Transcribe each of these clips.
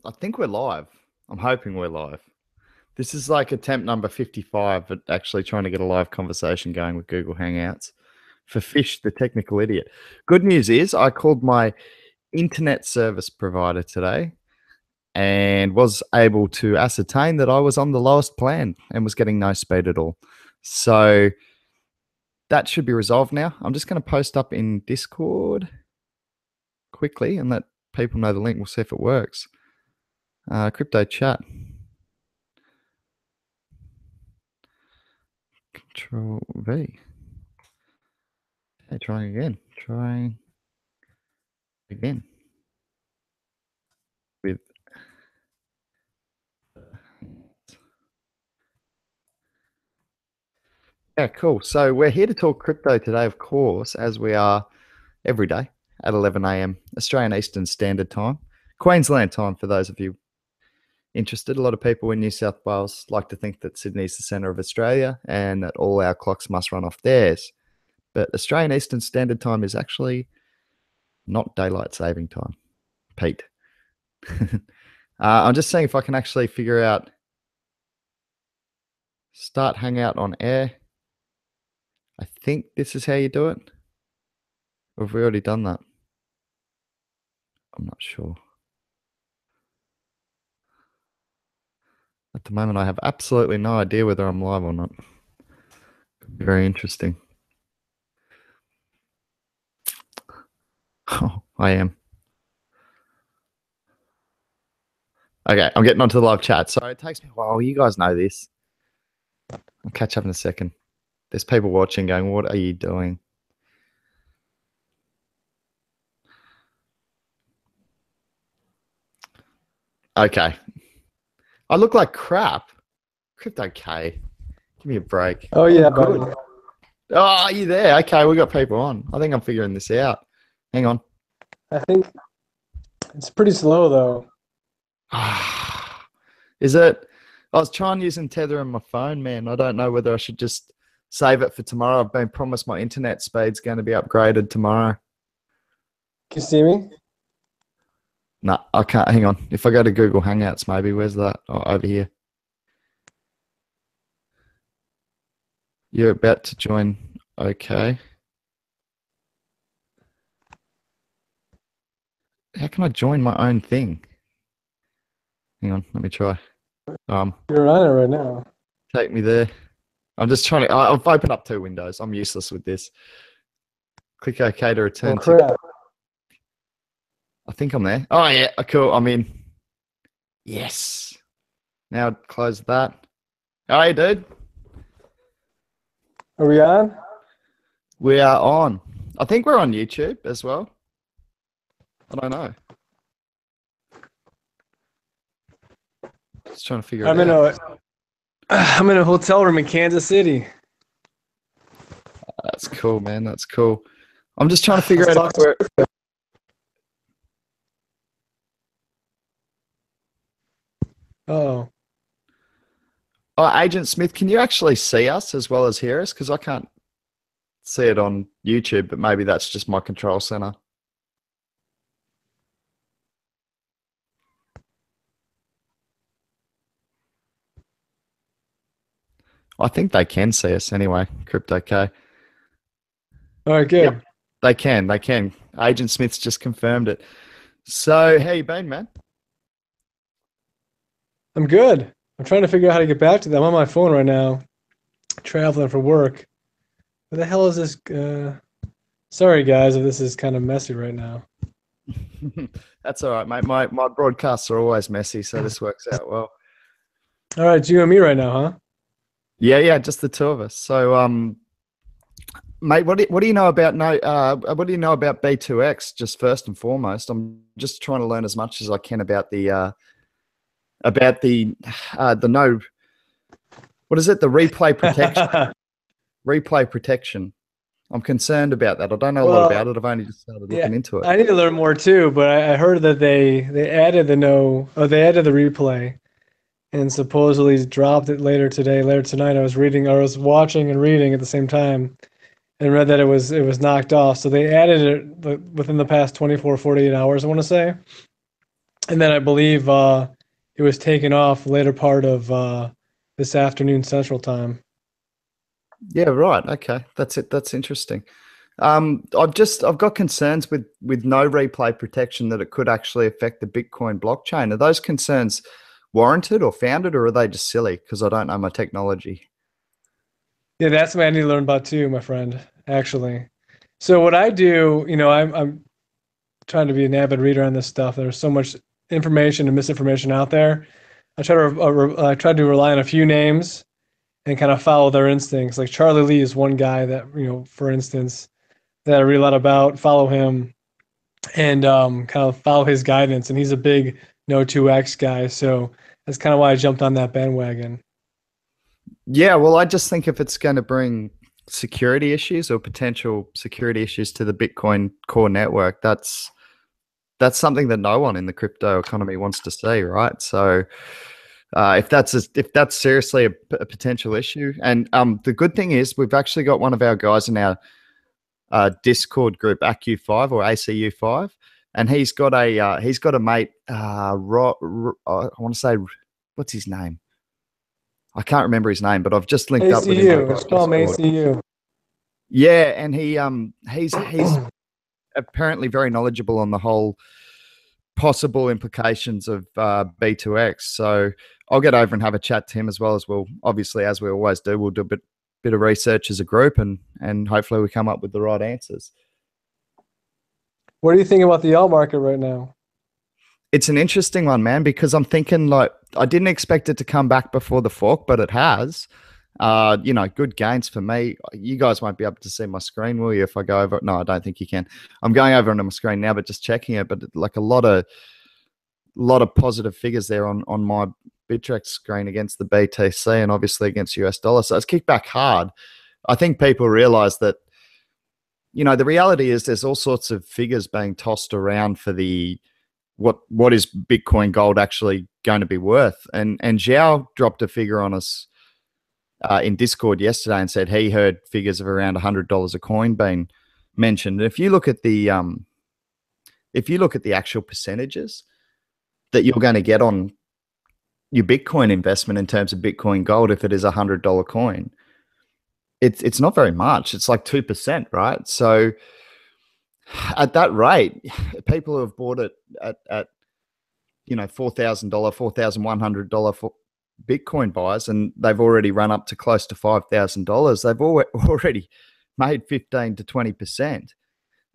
I think we're live. I'm hoping we're live. This is like attempt number 55 at actually trying to get a live conversation going with Google Hangouts for Fish, the technical idiot. Good news is I called my internet service provider today and was able to ascertain that I was on the lowest plan and was getting no speed at all. So that should be resolved now. I'm just going to post up in Discord quickly and let people know the link. We'll see if it works. Crypto chat. Control V. Okay, trying again. Trying again. With yeah, cool. So we're here to talk crypto today, of course, as we are every day at 11 a.m. Australian Eastern Standard Time, Queensland time for those of you interested. A lot of people in New South Wales like to think that Sydney's the centre of Australia and that all our clocks must run off theirs. But Australian Eastern Standard Time is actually not daylight saving time, Pete. I'm just seeing if I can actually figure out start Hangout on air. I think this is how you do it. Or have we already done that? I'm not sure. At the moment, I have absolutely no idea whether I'm live or not. Could be very interesting. Oh, I am. Okay, I'm getting onto the live chat. Sorry, it takes me a while. You guys know this. I'll catch up in a second. There's people watching going, what are you doing? Okay. I look like crap. Crypto K. Give me a break. Oh, yeah, buddy. Oh, are you there? Okay, we got people on. I think I'm figuring this out. Hang on. I think it's pretty slow, though. Is it? I was trying using Tether on my phone, man. I don't know whether I should just save it for tomorrow. I've been promised my internet speed's going to be upgraded tomorrow. Can you see me? No, I can't. Hang on. If I go to Google Hangouts, maybe. Where's that? Oh, over here. You're about to join. Okay. How can I join my own thing? Hang on. Let me try. You're on it right now. Take me there. I'm just trying to. I've opened up 2 windows. I'm useless with this. Click OK to return to. I think I'm there. Oh, yeah. Cool. I'm in. Yes. Now close that. Hey, dude. Are we on? We are on. I think we're on YouTube as well. I don't know. Just trying to figure it out. I'm in a hotel room in Kansas City. That's cool, man. That's cool. I'm just trying to figure out where. Oh. Oh, Agent Smith, can you actually see us as well as hear us? Because I can't see it on YouTube, but maybe that's just my control center. I think they can see us anyway, Crypto K. All right, good. Yep, they can. They can. Agent Smith's just confirmed it. So, how you been, man? I'm good. I'm trying to figure out how to get back to them. I'm on my phone right now, traveling for work. What the hell is this? Sorry, guys, if this is kind of messy right now. That's all right, mate. My broadcasts are always messy, so this works out well. All right, it's you and me right now, huh? Yeah, just the 2 of us. So, mate, what do you know about what do you know about B2X? Just first and foremost, I'm just trying to learn as much as I can about the no, what is it? The replay protection. Replay protection. I'm concerned about that. I don't know a lot about it. I've only just started looking into it. I need to learn more too, but I heard that they added the replay, and supposedly dropped it later tonight. I was watching and reading at the same time, and read that it was knocked off. So they added it within the past 24, 48 hours, I want to say. And then I believe it was taken off later part of this afternoon Central Time. Yeah, right. Okay, that's it. That's interesting. I've got concerns with no replay protection that it could actually affect the Bitcoin blockchain. Are those concerns warranted or founded, or are they just silly? Because I don't know my technology. Yeah, that's something I need to learn about too, my friend, actually. So what I do, I'm trying to be an avid reader on this stuff. There's so much information and misinformation out there. I try to rely on a few names and kind of follow their instincts. Like Charlie Lee is one guy that, for instance, that I read a lot about, follow him and kind of follow his guidance. And he's a big no 2x guy. So that's kind of why I jumped on that bandwagon. Yeah, well, I just think if it's going to bring security issues or potential security issues to the Bitcoin core network, that's something that no one in the crypto economy wants to see, right? So if that's seriously a potential issue, and the good thing is we've actually got one of our guys in our Discord group, ACU5 or ACU5, and he's got a mate, I want to say, what's his name? I can't remember his name, but I've just linked up with him on ACU, let's call him Discord. ACU. Yeah, and he's apparently very knowledgeable on the whole possible implications of B2X. So I'll get over and have a chat to him as well, as we'll obviously, as we always do, we'll do a bit of research as a group, and hopefully we come up with the right answers. What do you think about the alt market right now? It's an interesting one, man, because I'm thinking like I didn't expect it to come back before the fork, but it has. Good gains for me. You guys won't be able to see my screen, will you? If I go over, no, I don't think you can. I'm going over onto my screen now, but just checking it. But like a lot of positive figures there on my Bittrex screen against the BTC and obviously against US dollar. So it's kicked back hard. I think people realize that, the reality is there's all sorts of figures being tossed around for the what is Bitcoin gold actually going to be worth. And Zhao dropped a figure on us in Discord yesterday and said he heard figures of around $100 a coin being mentioned. And if you look at the actual percentages that you're going to get on your Bitcoin investment in terms of Bitcoin gold, if it is $100 coin, it's not very much. It's like 2%, right? So at that rate, people who have bought it at $4,000, $4,100 for Bitcoin buys, and they've already run up to close to $5,000. They've already made 15 to 20%,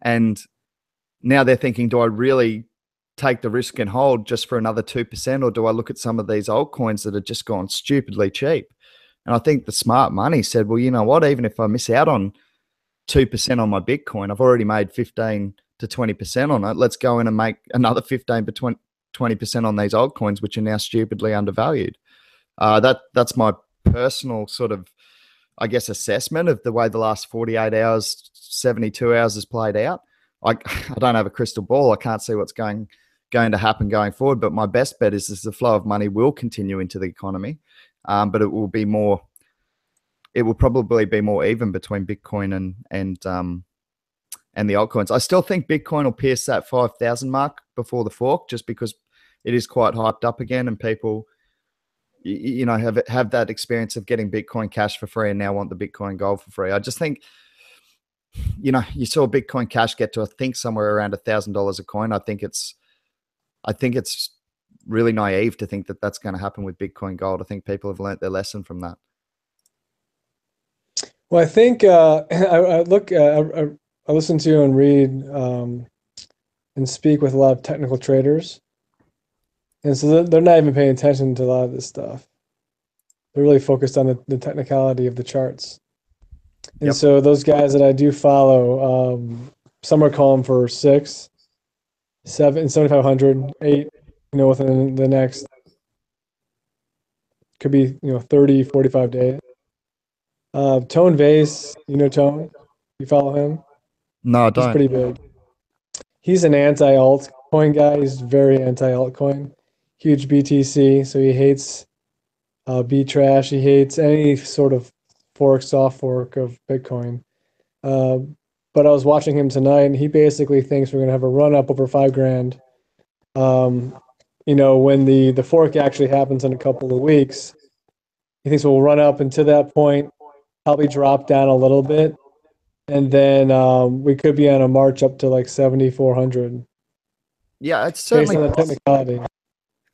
and now they're thinking, do I really take the risk and hold just for another 2%, or do I look at some of these altcoins that have just gone stupidly cheap? And I think the smart money said, well, you know what? Even if I miss out on 2% on my Bitcoin, I've already made 15 to 20% on it. Let's go in and make another 15 to 20% on these altcoins, which are now stupidly undervalued. That's my personal sort of, I guess, assessment of the way the last 48 hours, 72 hours has played out. I don't have a crystal ball. I can't see what's going to happen going forward. But my best bet is the flow of money will continue into the economy, but it will be more. It will probably be more even between Bitcoin and the altcoins. I still think Bitcoin will pierce that 5,000 mark before the fork, just because it is quite hyped up again, and people, have that experience of getting Bitcoin Cash for free and now want the Bitcoin Gold for free. I just think, you saw Bitcoin Cash get to, I think, somewhere around $1,000 a coin. I think it's really naive to think that that's going to happen with Bitcoin Gold. I think people have learnt their lesson from that. Well, I think I listen to and read and speak with a lot of technical traders, and so they're not even paying attention to a lot of this stuff. They're really focused on the technicality of the charts. And Yep. so those guys that I do follow, some are calling for 6, 7, 7,500, 8, within the next, could be, 30, 45 days. Tone Vase, Tone, you follow him? No, I He's don't. pretty big. He's an anti-altcoin guy. He's very anti-altcoin. Huge BTC, so he hates B-Trash. He hates any sort of soft fork of Bitcoin. But I was watching him tonight, and he basically thinks we're going to have a run up over $5,000 when the fork actually happens in a couple of weeks, he thinks we'll run up until that point, probably drop down a little bit, and then we could be on a march up to like 7,400 Yeah, it's based certainly on the possible. technicality.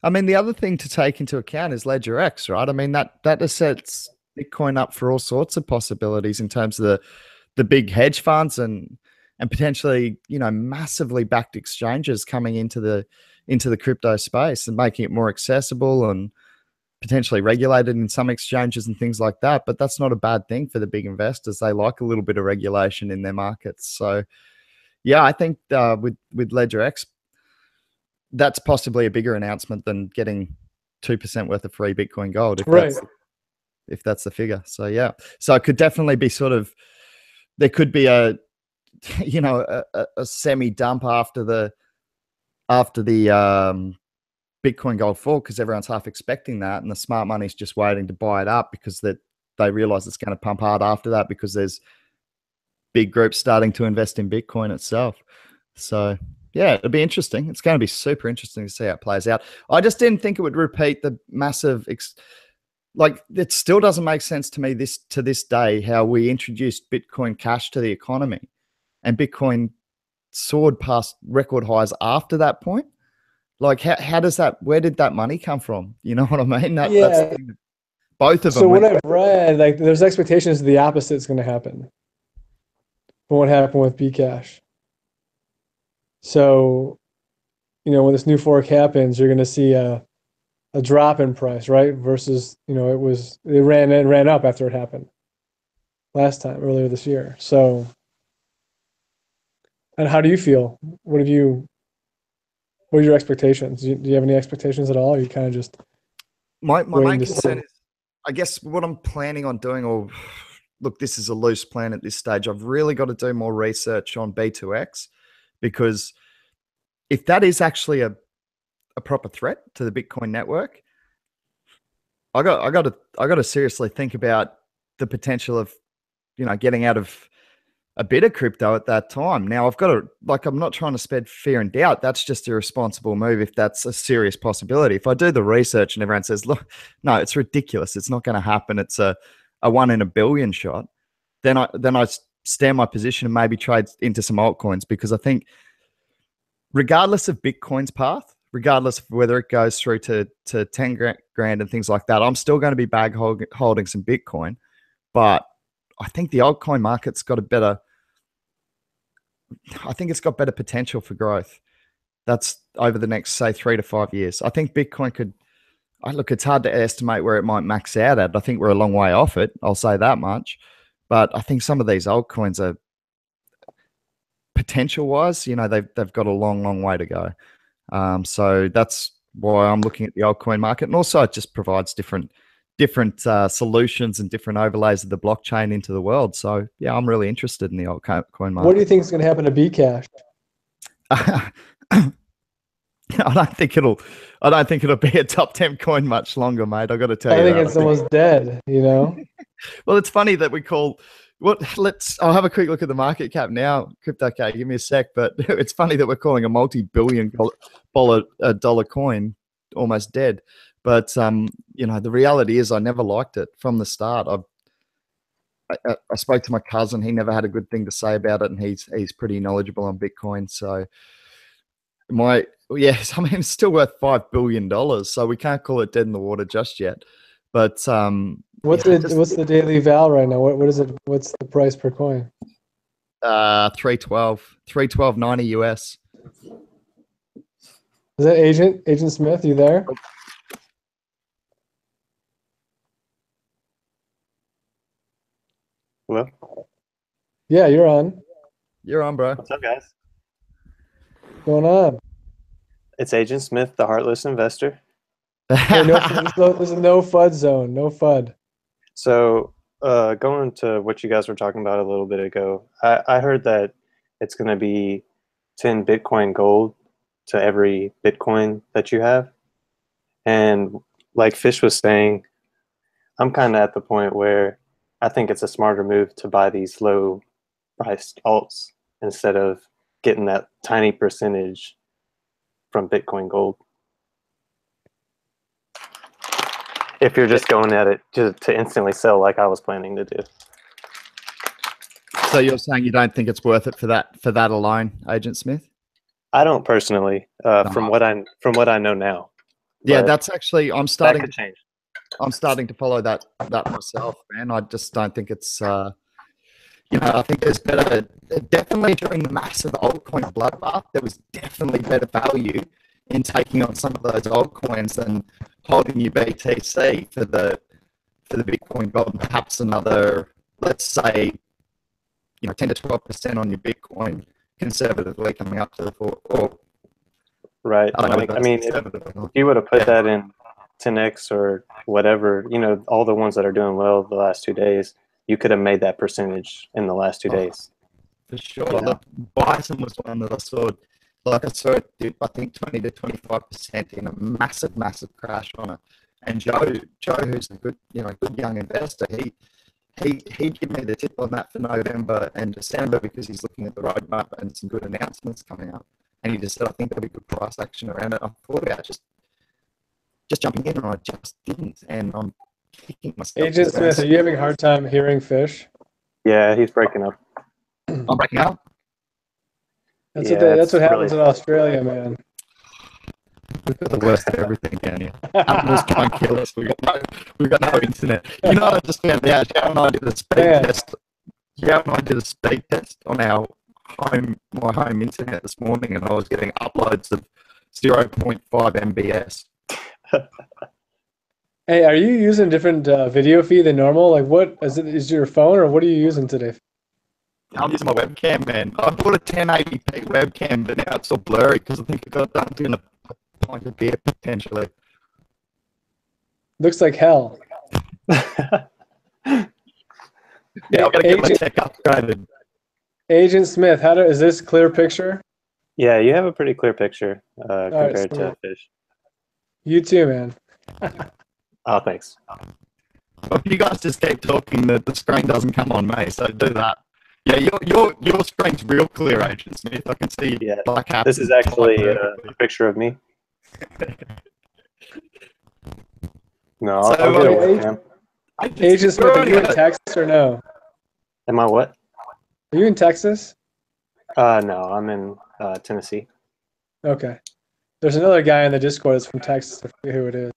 I mean, the other thing to take into account is Ledger X, right? I mean, that just sets Bitcoin up for all sorts of possibilities in terms of the big hedge funds and potentially, massively backed exchanges coming into the crypto space and making it more accessible and potentially regulated in some exchanges and things like that. But that's not a bad thing for the big investors. They like a little bit of regulation in their markets. So yeah, I think with Ledger X, that's possibly a bigger announcement than getting 2% worth of free Bitcoin gold Right. if that's the figure. So yeah, so it could definitely be there could be a a semi dump after the Bitcoin gold fall because everyone's half expecting that, and the smart money's just waiting to buy it up because they realize it's going to pump hard after that because there's big groups starting to invest in Bitcoin itself. So yeah, it'll be interesting. It's going to be super interesting to see how it plays out. I just didn't think it would repeat the massive like it still doesn't make sense to me to this day how we introduced Bitcoin Cash to the economy and Bitcoin soared past record highs after that point. Like how does that, where did that money come from? You know what I mean? That's the Yeah. thing. Both of So them what went. I've read, like there's expectations the opposite is going to happen from what happened with Bcash. So, when this new fork happens, you're going to see a drop in price, right? Versus, it ran up after it happened last time earlier this year. So, and how do you feel? What are your expectations? Do you have any expectations at all? Or you kind of just My waiting main to concern see? is, I guess, what I'm planning on doing, or look, this is a loose plan at this stage. I've really got to do more research on B2X because if that is actually a proper threat to the Bitcoin network, I got to seriously think about the potential of getting out of a bit of crypto at that time. Now I've got to, like, I'm not trying to spread fear and doubt. That's just a responsible move if that's a serious possibility. If I do the research and everyone says, look, no, it's ridiculous, it's not going to happen, it's a 1 in a billion shot, then I stand my position and maybe trade into some altcoins because I think regardless of Bitcoin's path, regardless of whether it goes through to 10 grand and things like that, I'm still going to be holding some Bitcoin. But I think the altcoin market's got I think it's got better potential for growth. That's over the next, say, 3 to 5 years. I think Bitcoin could, look, it's hard to estimate where it might max out at. I think we're a long way off it. I'll say that much. But I think some of these altcoins are potential wise, they've got a long, long way to go. So that's why I'm looking at the altcoin market. And also it just provides different solutions and different overlays of the blockchain into the world. So yeah, I'm really interested in the altcoin What do you market. think is going to happen to Bcash? I don't think it'll be a top 10 coin much longer, mate. I got to tell I you think that. it's almost dead, Well, it's funny that I'll have a quick look at the market cap now. Crypto K, give me a sec, but it's funny that we're calling a multi-billion dollar coin almost dead. But the reality is I never liked it from the start. I spoke to my cousin, he never had a good thing to say about it, and he's pretty knowledgeable on Bitcoin. So yes, I mean it's still worth $5 billion, so we can't call it dead in the water just yet. But What's the daily val right now? What is it? What's the price per coin? 312.90 US. Is that Agent Smith? You there? Hello? Yeah, you're on. You're on, bro. What's up, guys? What's going on? It's Agent Smith, the Heartless Investor. Hey, this is no FUD zone. No FUD. So, going to what you guys were talking about a little bit ago, I heard that it's going to be 10 Bitcoin gold to every Bitcoin that you have. And like Fish was saying, I'm kind of at the point where I think it's a smarter move to buy these low priced alts instead of getting that tiny percentage from Bitcoin gold. if you're just going at it to instantly sell like I was planning to do. So you're saying you don't think it's worth it for that alone, Agent Smith? I don't personally, from what I know now. Yeah, But that's actually that could change. I'm starting to follow that myself, man. I just don't think it's I think there's better. Definitely during the massive altcoin bloodbath, there was definitely better value in taking on some of those altcoins than holding your BTC for the Bitcoin gold, and perhaps another, let's say, 10 to 12% on your Bitcoin conservatively coming up to the four. Or right. I mean, if you would have put that in 10x or whatever, all the ones that are doing well the last 2 days, you could have made that percentage in the last 2 days. For sure. Look, Bison was one that I saw. I saw it did, I think, 20 to 25% in a massive, massive crash on it. And Joe, who's a good, good young investor, he'd give me the tip on that for November and December because he's looking at the roadmap and some good announcements coming up. And he just said, I think there'll be good price action around it. I thought about just jumping in, and I just didn't. And I'm kicking myself. Agent Smith, are you having a hard time hearing Fish? Yeah, he's breaking up. I'm breaking up. That's what happens in Australia, man. We've got the worst of everything down here. Animals try and kill us. We've got no internet. I just found out. Joe and I did a speed test. Joe and I did a speed test on my home internet this morning, and I was getting uploads of 0.5 MBS. Hey, are you using different video feed than normal? Like, what is it? Is your phone, or what are you using today? I'm using my webcam, man. I bought a 1080p webcam, but now it's all blurry because I think I got dunked in a pint of beer potentially. Looks like hell. Yeah, I'm gonna get my tech upgraded. Agent Smith, is this clear picture? Yeah, you have a pretty clear picture compared to Fish. You too, man. Oh, thanks. Well, if you guys just keep talking, the screen doesn't come on me, so do that. Yeah, your screen's real clear, Agent Smith. I can see. Yeah, this is actually a picture of me. No, I'll get a webcam. Agent Smith, are you in Texas or no? Am I what? Are you in Texas? No, I'm in Tennessee. Okay. There's another guy in the Discord that's from Texas. I forget who it is.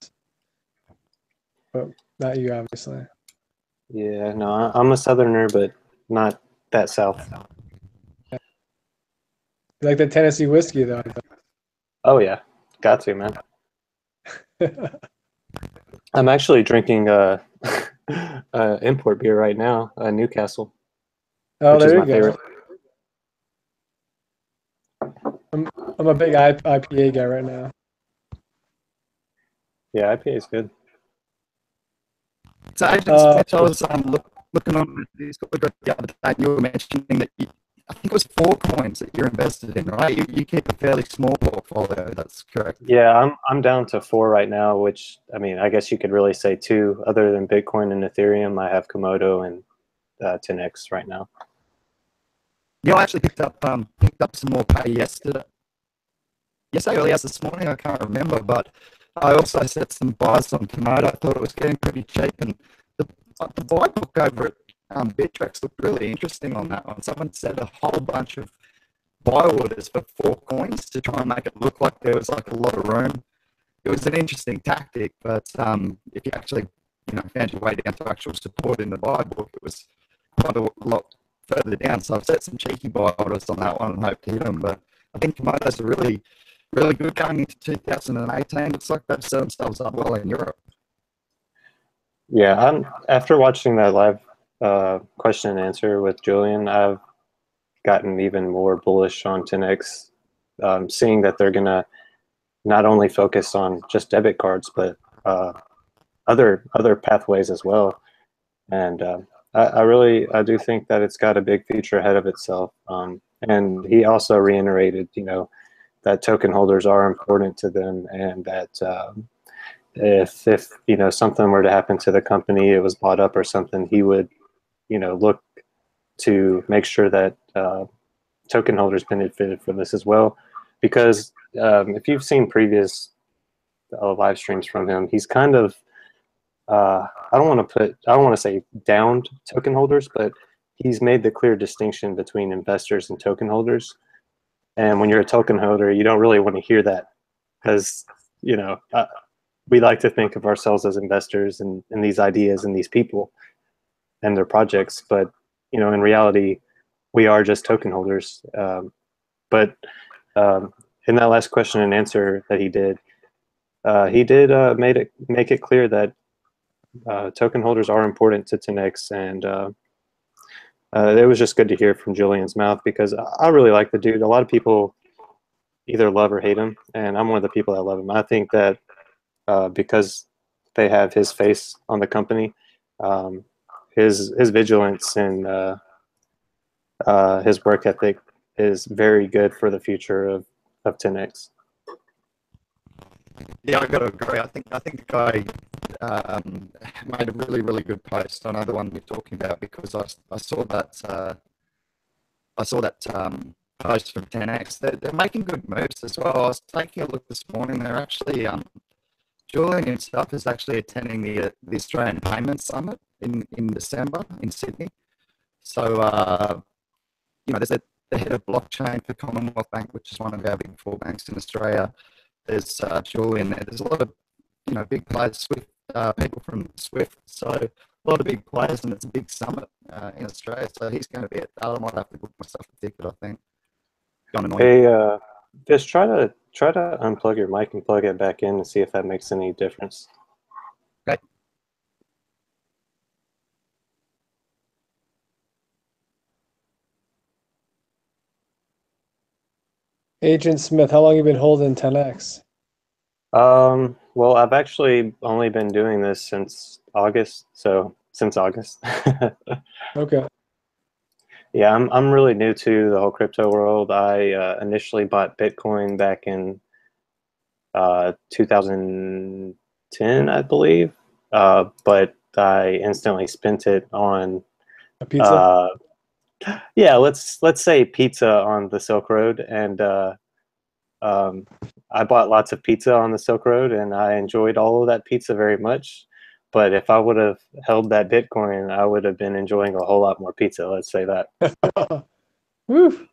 But not you, obviously. Yeah, no, I'm a Southerner, but not that South. Yeah. You like the Tennessee whiskey, though? Oh, yeah. Got to, man. I'm actually drinking import beer right now, Newcastle. Oh, which there is you my go. favorite. I'm a big IPA guy right now. Yeah, IPA is good. So Agent Smith, I was looking on this the other day, you were mentioning that I think it was 4 coins that you're invested in, right? You keep a fairly small portfolio. That's correct. Yeah, I'm down to 4 right now, which, I mean, I guess you could really say 2. Other than Bitcoin and Ethereum, I have Komodo and 10x right now. Yeah, I actually picked up some more pay yesterday. Yesterday or this morning, I can't remember, but I also set some buys on Komodo. I thought it was getting pretty cheap, and the buy book over at Bittrex looked really interesting on that one. Someone set a whole bunch of buy orders for 4 coins to try and make it look like there was like a lot of room. It was an interesting tactic, but if you actually found your way down to actual support in the buy book, it was quite a lot further down. So I've set some cheeky buy orders on that one and hope to hit them. But I think Komodo's are really, really good going into 2018. Looks like they've set themselves up well in Europe. Yeah, after watching that live question and answer with Julian, I've gotten even more bullish on 10x, seeing that they're gonna not only focus on just debit cards, but other pathways as well. And I do think that it's got a big future ahead of itself. And he also reiterated, that token holders are important to them, and that if something were to happen to the company, it was bought up or something, he would look to make sure that token holders benefited from this as well. Because if you've seen previous live streams from him, he's kind of I don't want to say downed token holders, but he's made the clear distinction between investors and token holders. And when you're a token holder, you don't really want to hear that because, you know, we like to think of ourselves as investors in these ideas and these people and their projects. But, you know, in reality, we are just token holders. But in that last question and answer that he did make it clear that token holders are important to 10x, and it was just good to hear from Julian's mouth because I really like the dude. A lot of people either love or hate him, and I'm one of the people that love him. I think that because they have his face on the company, his vigilance and his work ethic is very good for the future of 10x. Yeah, I got to agree. I think the guy made a really good post. I know the one we're talking about because I saw that post from 10x. They're making good moves as well. I was taking a look this morning. They're actually Julian himself is actually attending the Australian Payments Summit in December in Sydney. So you know, there's the head of blockchain for Commonwealth Bank, which is one of our big four banks in Australia. There's Julian there. There's a lot of, you know, big players, Swift, people from Swift. So a lot of big players, and it's a big summit in Australia. So he's going to be at that. I might have to book myself a ticket, I think. Hey, just try to unplug your mic and plug it back in and see if that makes any difference. Okay. Agent Smith, how long have you been holding 10x? Well, I've actually only been doing this since August, so since August. Okay. Yeah, I'm really new to the whole crypto world. I initially bought Bitcoin back in 2010, I believe, but I instantly spent it on A pizza? yeah, let's say pizza on the Silk Road, and I bought lots of pizza on the Silk Road, and I enjoyed all of that pizza very much. But if I would have held that Bitcoin, I would have been enjoying a whole lot more pizza. Let's say that. Woo.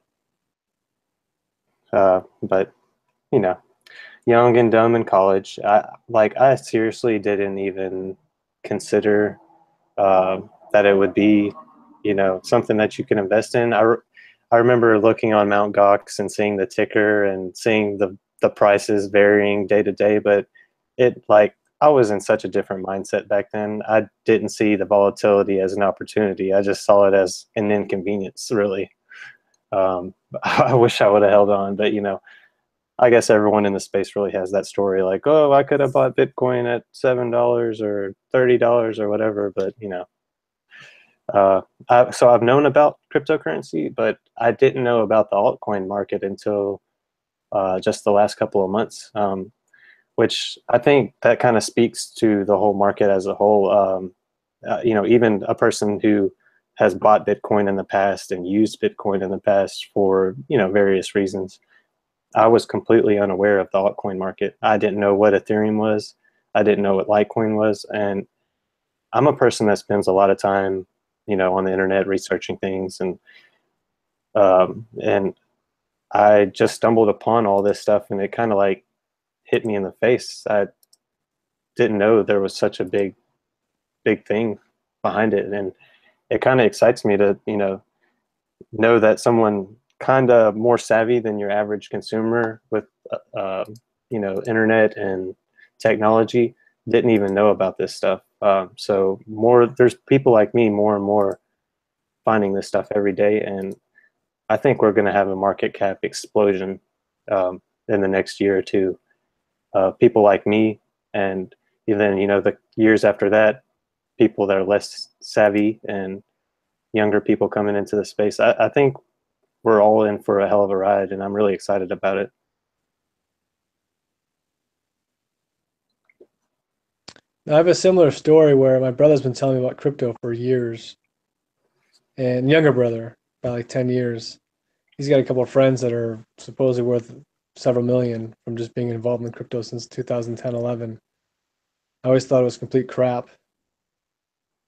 But you know, young and dumb in college, I seriously didn't even consider that it would be, you know, something that you can invest in. I remember looking on Mt. Gox and seeing the ticker and seeing the prices varying day to day, but I was in such a different mindset back then. I didn't see the volatility as an opportunity. I just saw it as an inconvenience, really. I wish I would have held on, but you know, I guess everyone in the space really has that story, like, oh, I could have bought Bitcoin at $7 or $30 or whatever, but you know. So I've known about cryptocurrency, but I didn't know about the altcoin market until just the last couple of months, which I think that kind of speaks to the whole market as a whole. You know, even a person who has bought Bitcoin in the past and used Bitcoin in the past for, you know, various reasons. I was completely unaware of the altcoin market. I didn't know what Ethereum was. I didn't know what Litecoin was. And I'm a person that spends a lot of time, you know, on the internet researching things, and I just stumbled upon all this stuff, and it kind of like hit me in the face. I didn't know there was such a big thing behind it, and it kind of excites me to, you know that someone kind of more savvy than your average consumer with you know, internet and technology didn't even know about this stuff. So there's people like me more and more finding this stuff every day, and I think we're going to have a market cap explosion in the next year or two. People like me, and then, you know, the years after that, people that are less savvy and younger people coming into the space. I think we're all in for a hell of a ride, and I'm really excited about it. I have a similar story where my brother's been telling me about crypto for years, and younger brother, about like 10 years. He's got a couple of friends that are supposedly worth several million from just being involved in crypto since 2010, 11. I always thought it was complete crap.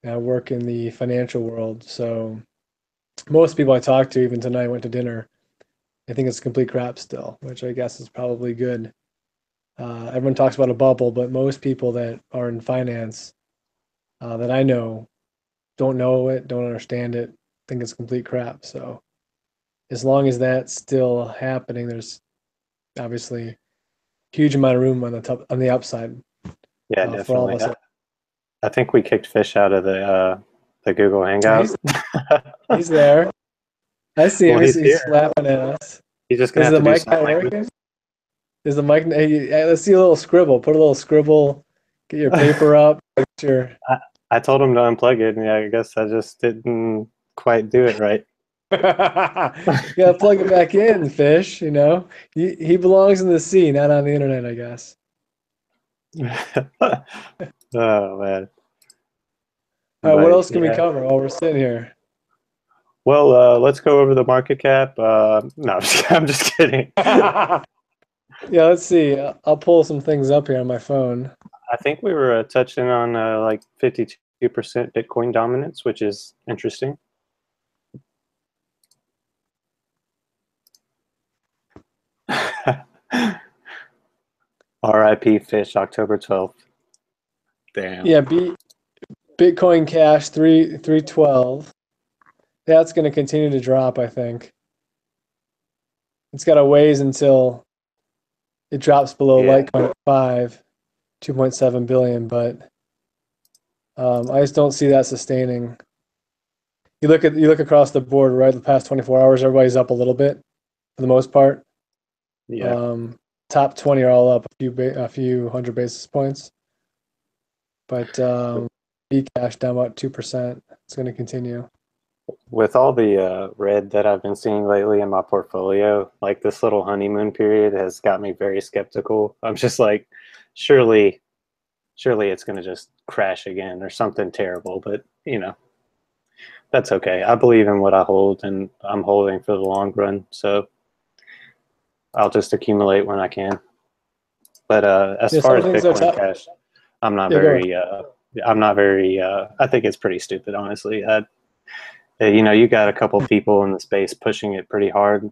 I work in the financial world, so most people I talk to, even tonight, went to dinner. I think it's complete crap still, which I guess is probably good. Everyone talks about a bubble, but most people that are in finance that I don't know it, don't understand it, think it's complete crap. So as long as that's still happening, there's obviously huge amount of room on the top, on the upside, Yeah, for all of definitely. us. I think we kicked Fish out of the Google Hangout. He's there. I see him. Well, He's, he's he's here. slapping at us. He's just gonna Is have the to do mic some not language. working? Is the mic? Hey, let's see a little scribble. Put a little scribble. Get your paper up. Get your. I told him to unplug it, and yeah, I guess I just didn't quite do it right. You gotta plug it back in, Fish. You know, he belongs in the sea, not on the internet, I guess. Oh man. All right, what But else can we yeah. cover while we're sitting here? Well, let's go over the market cap. No, I'm just kidding. Yeah, let's see. I'll pull some things up here on my phone. I think we were touching on like 52% Bitcoin dominance, which is interesting. RIP Fish, October 12th. Damn. Yeah, Bitcoin Cash 312. That's going to continue to drop, I think. It's got a ways until it drops below Yeah. Litecoin at 2.7 billion, but I just don't see that sustaining. You look across the board, right? The past 24 hours, everybody's up a little bit for the most part. Yeah. Top 20 are all up a few hundred basis points, but Bcash down about 2%. It's going to continue. With all the red that I've been seeing lately in my portfolio, like this little honeymoon period has got me very skeptical. I'm just like, surely it's going to just crash again or something terrible. But you know, that's okay. I believe in what I hold, and I'm holding for the long run. So I'll just accumulate when I can. But as far as Bitcoin Cash, I'm not very. I think it's pretty stupid, honestly. You know, you got a couple people in the space pushing it pretty hard,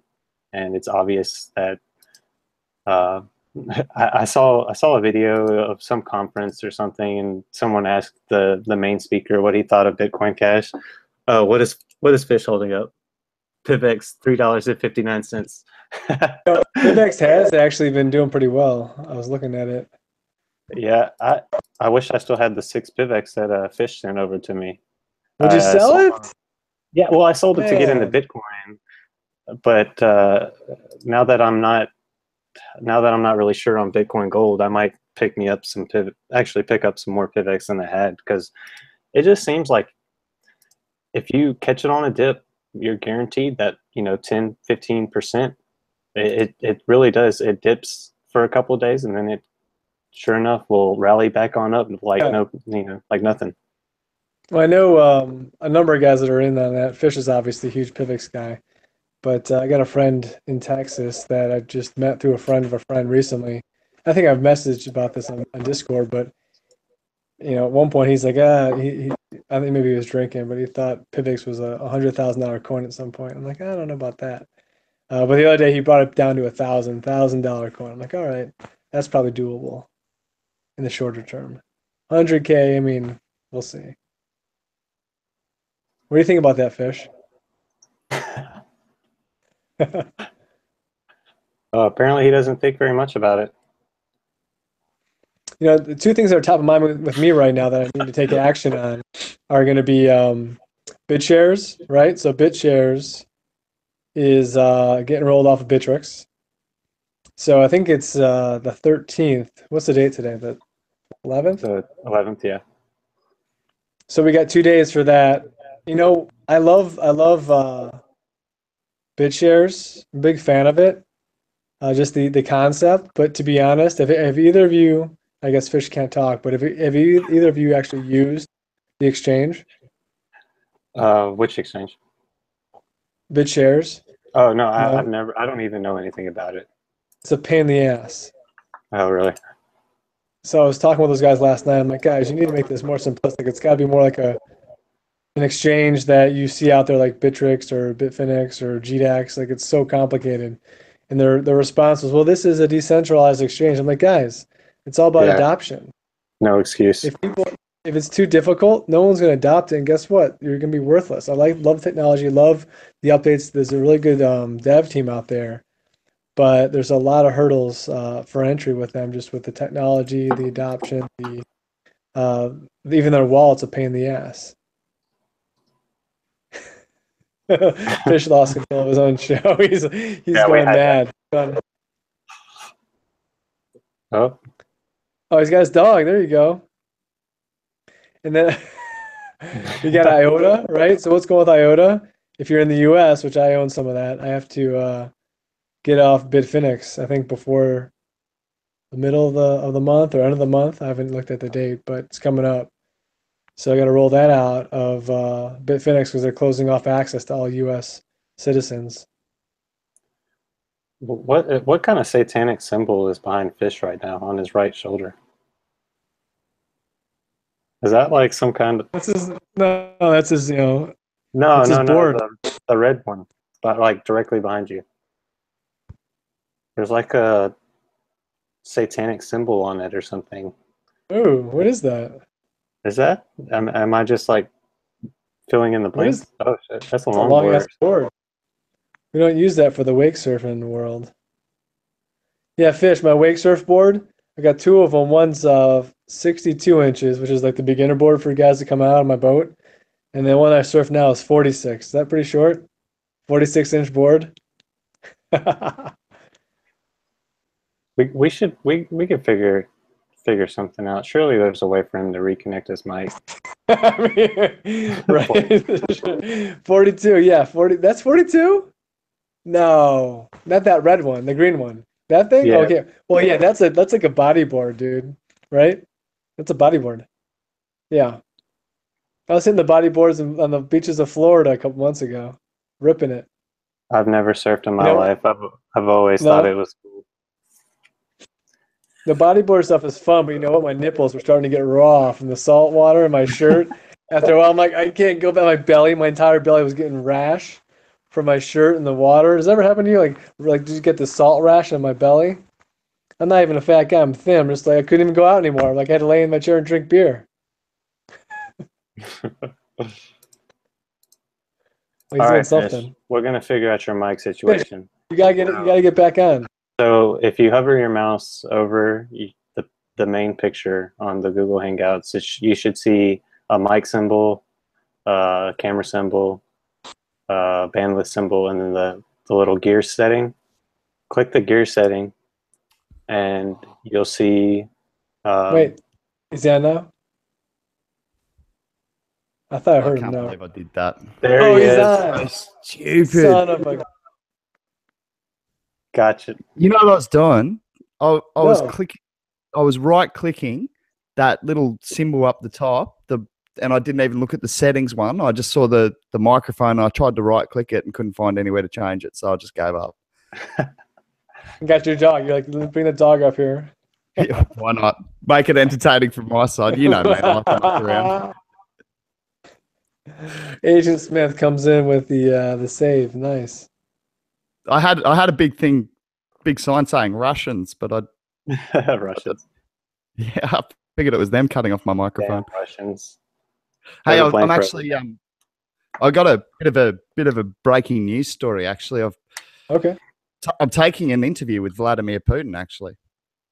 and it's obvious that I saw a video of some conference or something, and someone asked the main speaker what he thought of Bitcoin Cash. What is Fish holding up? PIVX $3.59. PIVX has actually been doing pretty well. I was looking at it. Yeah, I wish I still had the 6 PIVX that Fish sent over to me. Would you sell it? Yeah, well, I sold it to get into Bitcoin, but now that I'm not really sure on Bitcoin Gold, I might pick up some more PIVX than I had, because it just seems like if you catch it on a dip, you're guaranteed that 10-15%. It really does. It dips for a couple of days, and then it sure enough will rally back on up like like nothing. Well, I know a number of guys that are in on that. Fish is obviously a huge PIVX guy, but I got a friend in Texas that I just met through a friend of a friend recently. I think I've messaged about this on Discord, but at one point he's like, I think maybe he was drinking, but he thought PIVX was a $100,000 coin at some point. I'm like, I don't know about that. But the other day he brought it down to $1,000 coin. I'm like, all right, that's probably doable in the shorter term. 100K, I mean, we'll see. What do you think about that, Fish? Apparently he doesn't think very much about it. The two things that are top of mind with me right now that I need to take action on are going to be BitShares, right? So BitShares is getting rolled off of Bittrex. So I think it's the 13th. What's the date today? The 11th? The 11th, yeah. So we got 2 days for that. I love BitShares. I'm a big fan of it. Just the concept. But to be honest, if either of you, I guess Fish can't talk, but if either of you actually used the exchange? Which exchange? BitShares. Oh no, I've never. I don't even know anything about it. It's a pain in the ass. Oh really? So I was talking with those guys last night. I'm like, guys, you need to make this more simplistic. It's got to be more like a an exchange that you see out there like Bittrex or Bitfinex or GDAX. Like it's so complicated. And their response was, well, this is a decentralized exchange. I'm like, guys, it's all about Yeah, adoption. no excuse. If it's too difficult, no one's going to adopt it. And guess what? You're going to be worthless. Love technology, love the updates. There's a really good dev team out there, but there's a lot of hurdles for entry with them, just with the technology, the adoption, even their wallet's a pain in the ass. Fish lost control of his own show. He's going mad. Oh, He's got his dog. There you go. And then you got IOTA, right? So what's going with IOTA? If you're in the US, which I own some of that, I have to get off Bitfinex, I think before the middle of the month or end of the month. I haven't looked at the date, but it's coming up. So I got to roll that out of Bitfinex because they're closing off access to all US citizens. what kind of satanic symbol is behind Fish right now on his right shoulder? Is that like some kind of? That's his, no, that's his, No, board. the red one, but like directly behind you. There's like a satanic symbol on it or something. Ooh, what is that? Is that? Am I just like filling in the blanks? Oh shit, that's a It's a long ass longboard. board. We don't use that for the wake surfing world. Yeah, Fish, my wake surf board, I got two of them. One's 62 inches, which is like the beginner board for guys to come out on my boat. And the one I surf now is 46. Is that pretty short? 46-inch board? We could figure something out. Surely there's a way for him to reconnect his mic. Right. 42, yeah, 40. That's 42? No, not that red one, the green one. That thing? Yeah. Okay. Well, yeah, that's like a bodyboard, dude. Right? That's a bodyboard. Yeah. I was hitting the bodyboards on the beaches of Florida a couple months ago, ripping it. I've never surfed in my life. I've always thought it was cool. The bodyboard stuff is fun, but you know what? My nipples were starting to get raw from the salt water in my shirt. After a while, I'm like, I can't go back. My belly, my entire belly was getting rash from my shirt in the water. Does that ever happen to you? Like, did you get the salt rash on my belly? I'm not even a fat guy. I'm thin. I'm just like, I couldn't even go out anymore. Like, I had to lay in my chair and drink beer. All right, Fish. We're gonna figure out your mic situation. You gotta get it. You gotta get back on. So if you hover your mouse over the main picture on the Google Hangouts, you should see a mic symbol, camera symbol, bandwidth symbol, and then the little gear setting. Click the gear setting, and you'll see. Wait, is that now? I thought I heard him. I can't believe I did that. There he is. So stupid. Son of a... Gotcha. You know what I was doing? I was clicking. I was right clicking that little symbol up the top. And I didn't even look at the settings one. I just saw the microphone. And I tried to right click it and couldn't find anywhere to change it, so I just gave up. Got your dog. You're like, bring the dog up here. Yeah, why not? Make it entertaining from my side. You know, man. I like to knock around. Agent Smith comes in with the save. Nice. I had a big sign saying Russians, but Russians. Yeah, I figured it was them cutting off my microphone. Damn Russians. Hey, I'm actually I got a bit of a breaking news story. Actually, I'm taking an interview with Vladimir Putin. Actually,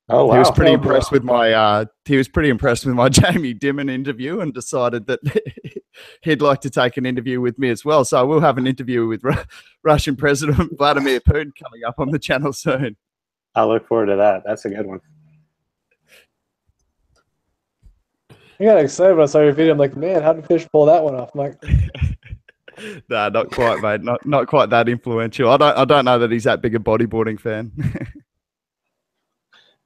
oh wow, he was pretty impressed with my Jamie Dimon interview and decided that he'd like to take an interview with me as well. So we'll have an interview with Russian President Vladimir Putin coming up on the channel soon. I look forward to that. That's a good one. I got excited when I saw your video. I'm like, man, how did Fish pull that one off? I'm like, nah, not quite, mate. Not quite that influential. I don't know that he's that big a bodyboarding fan.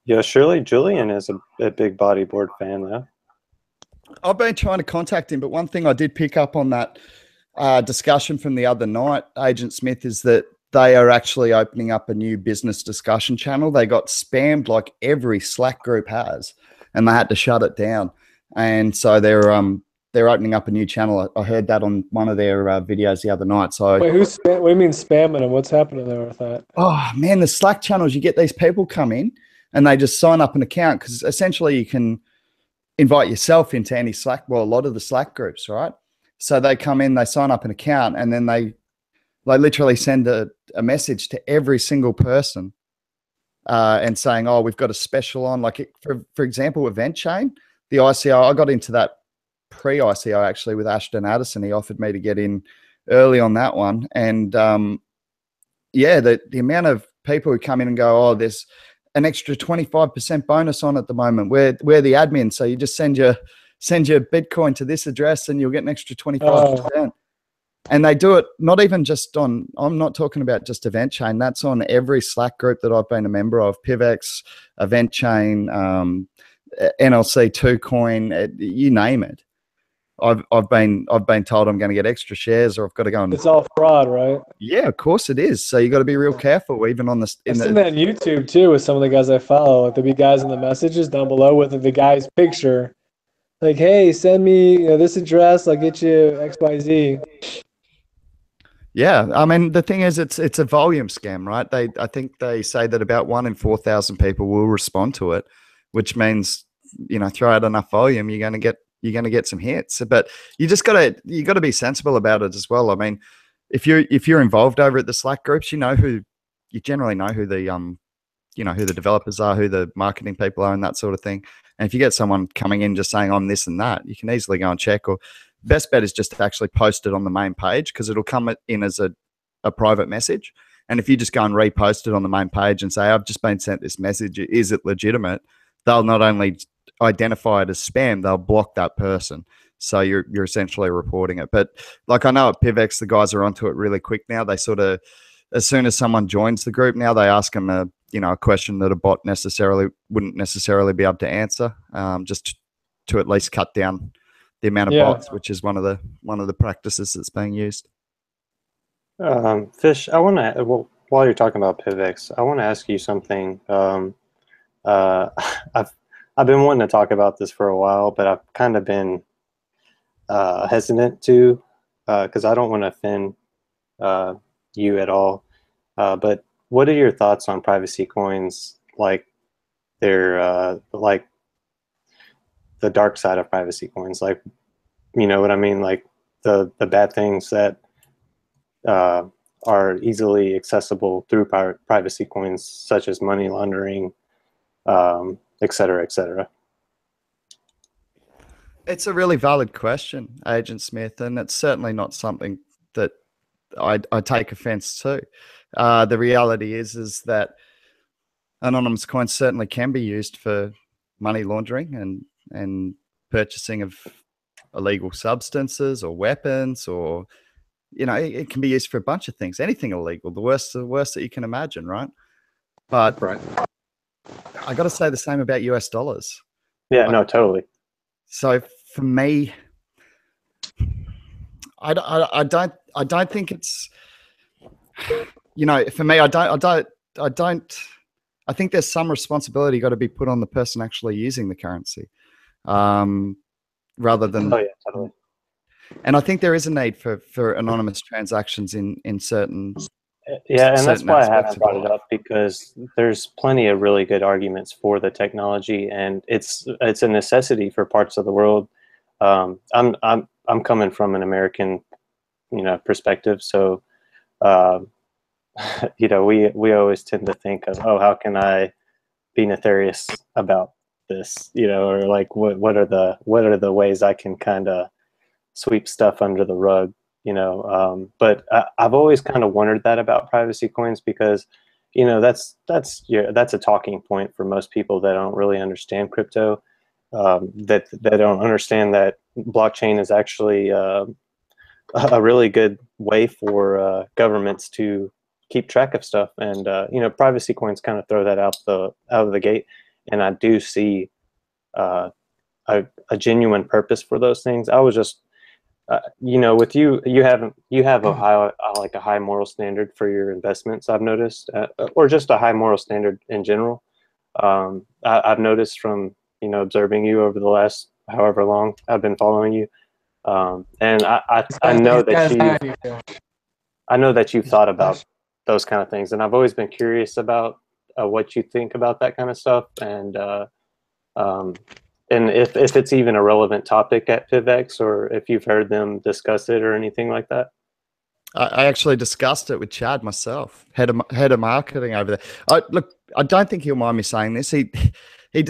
Yeah, surely Julian is a big bodyboard fan, though. I've been trying to contact him, but one thing I did pick up on that discussion from the other night, Agent Smith, is that they are actually opening up a new business discussion channel. They got spammed like every Slack group has, and they had to shut it down. And so they're they're opening up a new channel. I heard that on one of their videos the other night. So Wait, what do you mean spamming them? What's happening there with that? oh man, the Slack channels, you get these people come in and they just sign up an account, because essentially you can invite yourself into any Slack, well, a lot of the Slack groups, right? So they come in, they sign up an account, and then they literally send a message to every single person and saying, oh, we've got a special on. Like, for example, Event Chain, the ICO, I got into that pre-ICO actually with Ashton Addison. He offered me to get in early on that one. And yeah, the amount of people who come in and go, oh, there's an extra 25% bonus on at the moment. We're the admin. So you just send your Bitcoin to this address and you'll get an extra 25%. Oh. And they do it not even just on, I'm not talking about just Event Chain. That's on every Slack group that I've been a member of, PIVX, Event Chain, NLC 2Coin, you name it. I've been told I'm going to get extra shares, or I've got to go and. It's all fraud, right? Yeah, of course it is. So you got to be real careful, even on this. I've seen that on YouTube too with some of the guys I follow. Like, there'll be guys in the messages down below with the guy's picture, like, "Hey, send me this address. I'll get you X, Y, Z." Yeah, I mean, the thing is, it's a volume scam, right? I think they say that about 1 in 4,000 people will respond to it, which means, throw out enough volume, you're going to get some hits. But you got to be sensible about it as well. I mean, if you're involved over at the Slack groups, you generally know who the who the developers are, who the marketing people are, and that sort of thing. And if you get someone coming in just saying I'm this and that, you can easily go and check. Or best bet is just to actually post it on the main page, because it'll come in as a private message. And if you just go and repost it on the main page and say, I've just been sent this message, is it legitimate? They'll not only identify it as spam, they'll block that person. So you're essentially reporting it. But like, I know at PIVX, the guys are onto it really quick now. They sort of, as soon as someone joins the group now, they ask them a question that a bot wouldn't necessarily be able to answer, just to at least cut down the amount of bots, which is one of the practices that's being used. Fish, I want to, while you're talking about PIVX, I want to ask you something. I've been wanting to talk about this for a while, but I've kind of been hesitant to, because I don't want to offend you at all. But what are your thoughts on privacy coins, like they're like the dark side of privacy coins? Like, you know what I mean? Like the bad things that are easily accessible through privacy coins, such as money laundering, et cetera, et cetera. It's a really valid question, Agent Smith, and it's certainly not something that I take offense to. The reality is that anonymous coins certainly can be used for money laundering and purchasing of illegal substances or weapons, or it can be used for a bunch of things, anything illegal, the worst that you can imagine, right? But right. I got to say the same about US dollars. Yeah, no, totally. So for me, I don't think it's, for me, I think there's some responsibility got to be put on the person actually using the currency, rather than. Oh yeah, totally. And I think there is a need for anonymous transactions in certain. Yeah, and that's why I haven't brought it up, because there's plenty of really good arguments for the technology, and it's a necessity for parts of the world. I'm coming from an American, perspective, so we always tend to think of, oh, how can I be nefarious about this, or like what are the ways I can kind of sweep stuff under the rug. But I've always kind of wondered that about privacy coins, because, that's a talking point for most people that don't really understand crypto, that don't understand that blockchain is actually a really good way for governments to keep track of stuff, and privacy coins kind of throw that out of the gate, and I do see a genuine purpose for those things. I was just with you have a high moral standard for your investments, I've noticed, or just a high moral standard in general. I've noticed from observing you over the last however long I've been following you, And I know that you've thought about those kind of things, and I've always been curious about what you think about that kind of stuff, and if it's even a relevant topic at PIVX, or if you've heard them discuss it or anything like that. I actually discussed it with Chad myself, head of marketing over there. Look, I don't think he'll mind me saying this. He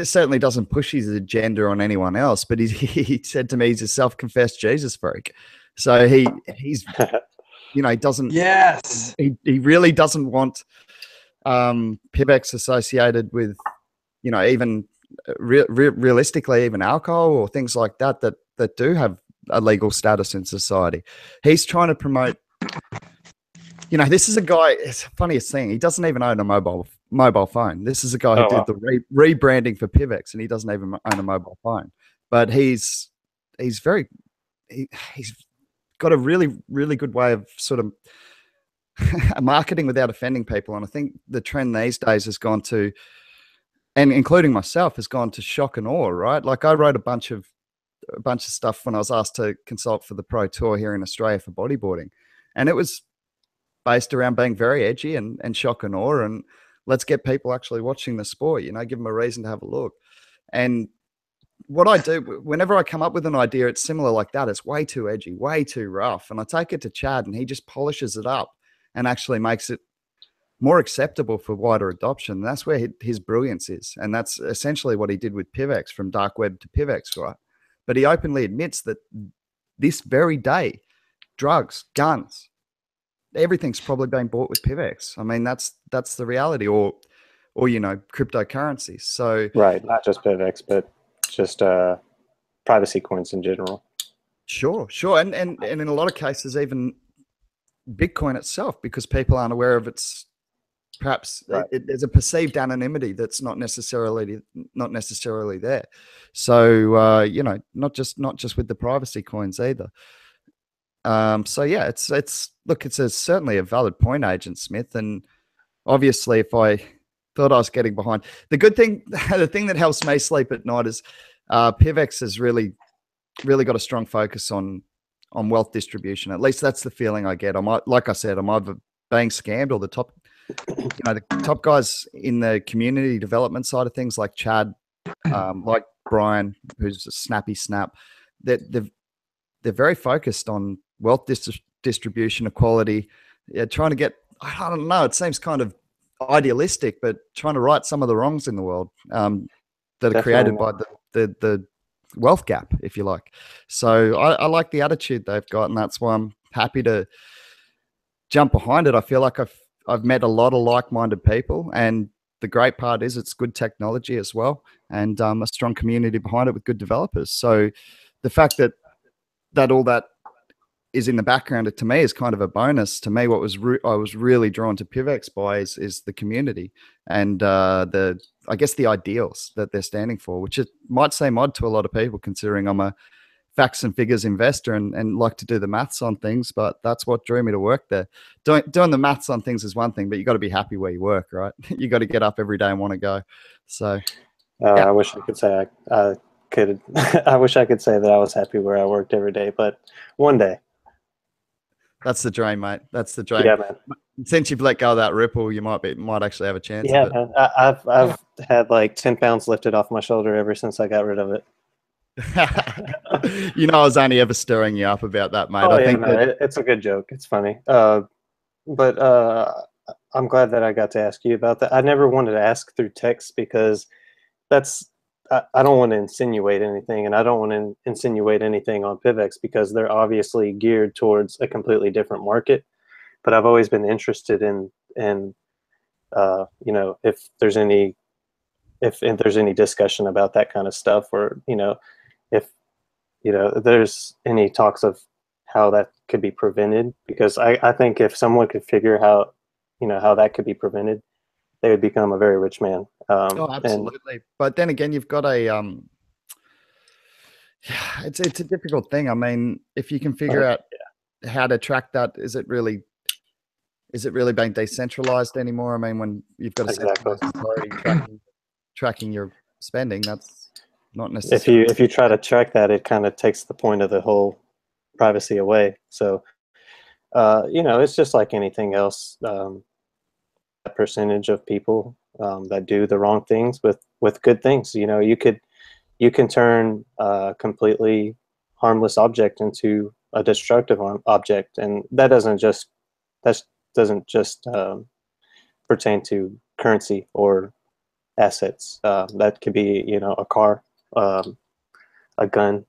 certainly doesn't push his agenda on anyone else, but he said to me he's a self-confessed Jesus freak. So he's he doesn't. Yes. He really doesn't want PIVX associated with even realistically even alcohol or things like that do have a legal status in society. He's trying to promote. This is a guy. It's the funniest thing. He doesn't even own a mobile phone. This is a guy who did the rebranding for PIVX, and he doesn't even own a mobile phone. But he's got a really, really good way of sort of marketing without offending people. And I think the trend these days has gone to, and including myself, has gone to shock and awe. Right? Like I wrote a bunch of stuff when I was asked to consult for the Pro Tour here in Australia for bodyboarding, and it was based around being very edgy and shock and awe, and let's get people actually watching the sport, give them a reason to have a look. And what I do whenever I come up with an idea, it's similar like that. It's way too edgy, way too rough. And I take it to Chad and he just polishes it up and actually makes it more acceptable for wider adoption. And that's where his brilliance is. And that's essentially what he did with PIVX, from dark web to PIVX, right? But he openly admits that this very day, drugs, guns, everything's probably being bought with PIVX. I mean, that's the reality, or cryptocurrencies. So right, not just PIVX, but just privacy coins in general. Sure, and in a lot of cases, even Bitcoin itself, because people aren't aware of its perhaps there's a perceived anonymity that's not necessarily there. So not just with the privacy coins either. So yeah, it's certainly a valid point, Agent Smith. And obviously, if I thought I was getting behind, the thing that helps me sleep at night is PIVX has really got a strong focus on wealth distribution. At least that's the feeling I get. Like I said, I'm either being scammed, or the top guys in the community development side of things, like Chad, like Brian, who's a snappy snap, they're very focused on wealth distribution, equality, trying to get, I don't know, it seems kind of idealistic, but trying to right some of the wrongs in the world that are created by the wealth gap, if you like. So I like the attitude they've got, and that's why I'm happy to jump behind it. I feel like I've met a lot of like-minded people, and the great part is it's good technology as well, and a strong community behind it with good developers. So the fact that all that is in the background, to me, is kind of a bonus. To me, what was I was really drawn to PIVX by is the community and I guess the ideals that they're standing for, which it might seem odd to a lot of people, considering I'm a facts and figures investor and like to do the maths on things, but that's what drew me to work there. Doing the maths on things is one thing, but you got to be happy where you work, right? You got to get up every day and want to go. So yeah. I wish I could say I could. I wish I could say that I was happy where I worked every day, but one day. That's the dream, mate. That's the dream. Yeah, man. Since you've let go of that Ripple, you might actually have a chance. Yeah, man. I've had like 10 pounds lifted off my shoulder ever since I got rid of it. I was only ever stirring you up about that, mate. I think it's a good joke. It's funny. But I'm glad that I got to ask you about that. I never wanted to ask through text because I don't want to insinuate anything, and I don't want to insinuate anything on PIVX because they're obviously geared towards a completely different market. But I've always been interested in if there's any discussion about that kind of stuff, or if there's any talks of how that could be prevented, because I think if someone could figure out how that could be prevented, they would become a very rich man. Absolutely. But then again, you've got it's a difficult thing. I mean, if you can figure out how to track that, is it really being decentralized anymore? I mean, when you've got a centralized authority tracking your spending, that's not necessary. If you try to track that, it kind of takes the point of the whole privacy away. So, it's just like anything else. A percentage of people that do the wrong things with good things. You can turn a completely harmless object into a destructive object, and that doesn't just pertain to currency or assets. That could be, a car, a gun,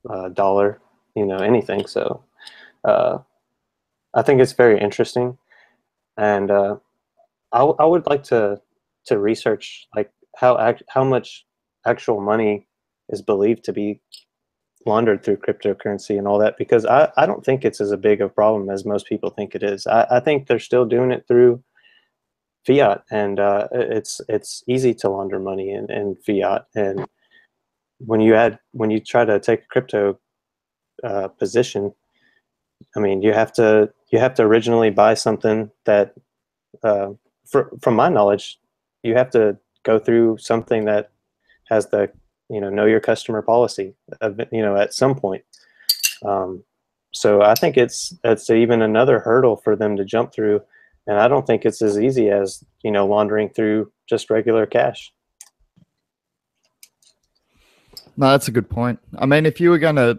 a dollar, anything. So I think it's very interesting, and I would like to research like how much actual money is believed to be laundered through cryptocurrency and all that, because I don't think it's as a big a problem as most people think it is. I think they're still doing it through fiat, and it's easy to launder money in fiat. And when you try to take a crypto position, I mean, you have to originally buy something that, from my knowledge, you have to go through something that has the know your customer policy, at some point. So I think it's even another hurdle for them to jump through, and I don't think it's as easy as laundering through just regular cash. No, that's a good point. I mean, if you were gonna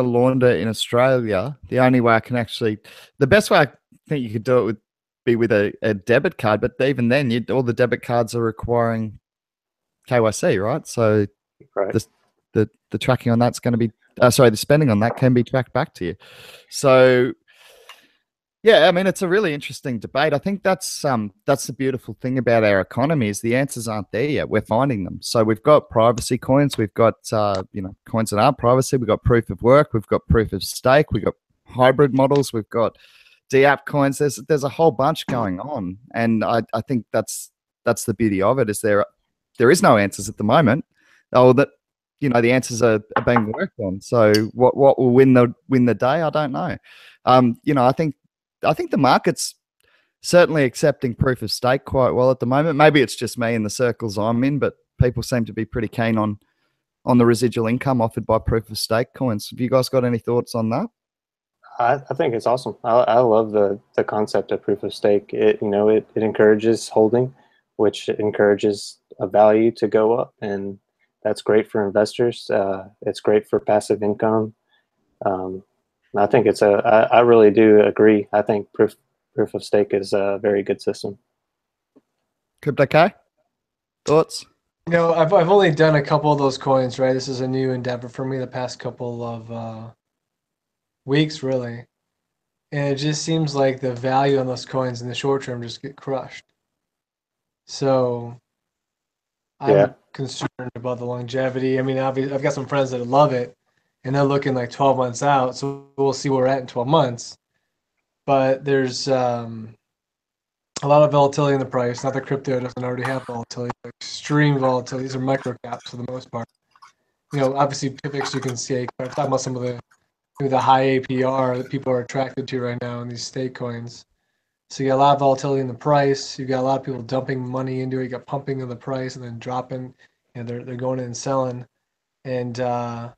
launder in Australia, the only way the best way I think you could do it would be with a debit card. But even then, all the debit cards are requiring KYC, right? So right. The tracking on that's going to be the spending on that can be tracked back to you. So yeah, I mean, it's a really interesting debate. I think that's the beautiful thing about our economy is the answers aren't there yet. We're finding them. So we've got privacy coins, we've got coins that aren't privacy, we've got proof of work, we've got proof of stake, we've got hybrid models, we've got DApp coins. There's a whole bunch going on, and I think that's the beauty of it. Is there is no answers at the moment. The answers are being worked on. So what will win the day? I don't know. I think the market's certainly accepting proof of stake quite well at the moment. Maybe it's just me in the circles I'm in, but people seem to be pretty keen on the residual income offered by proof of stake coins. Have you guys got any thoughts on that? I think it's awesome. I love the concept of proof of stake. It encourages holding, which encourages a value to go up, and that's great for investors. It's great for passive income. I think I really do agree. I think proof of stake is a very good system. Crypto K, thoughts? I've only done a couple of those coins, right? This is a new endeavor for me the past couple of weeks, really. And it just seems like the value on those coins in the short term just get crushed. So I'm concerned about the longevity. I mean, obviously, I've got some friends that love it, and they're looking like 12 months out. So we'll see where we're at in 12 months. But there's a lot of volatility in the price. Not that crypto doesn't already have volatility, but extreme volatility. These are micro caps for the most part. Obviously, PIVX you can see. I'm talking about some of the high APR that people are attracted to right now in these stake coins. So you got a lot of volatility in the price. You got a lot of people dumping money into it. You got pumping of the price and then dropping, and they're going in and selling. And then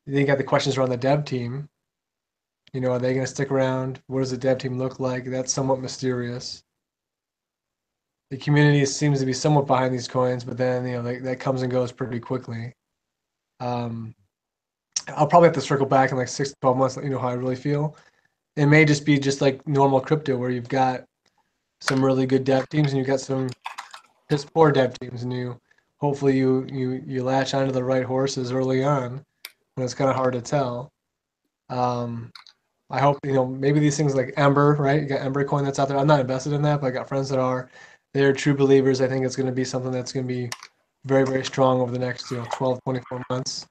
you got the questions around the dev team. Are they going to stick around? What does the dev team look like? That's somewhat mysterious. The community seems to be somewhat behind these coins, but then that comes and goes pretty quickly. I'll probably have to circle back in like 6 to 12 months, let you know how I really feel. It may just be just like normal crypto where you've got some really good dev teams and you've got some just poor dev teams, and hopefully you latch onto the right horses early on when it's kind of hard to tell. I hope maybe these things like Ember, right? You got Ember coin that's out there. I'm not invested in that, but I got friends that are. They're true believers. I think it's going to be something that's going to be very, very strong over the next 12, 24 months.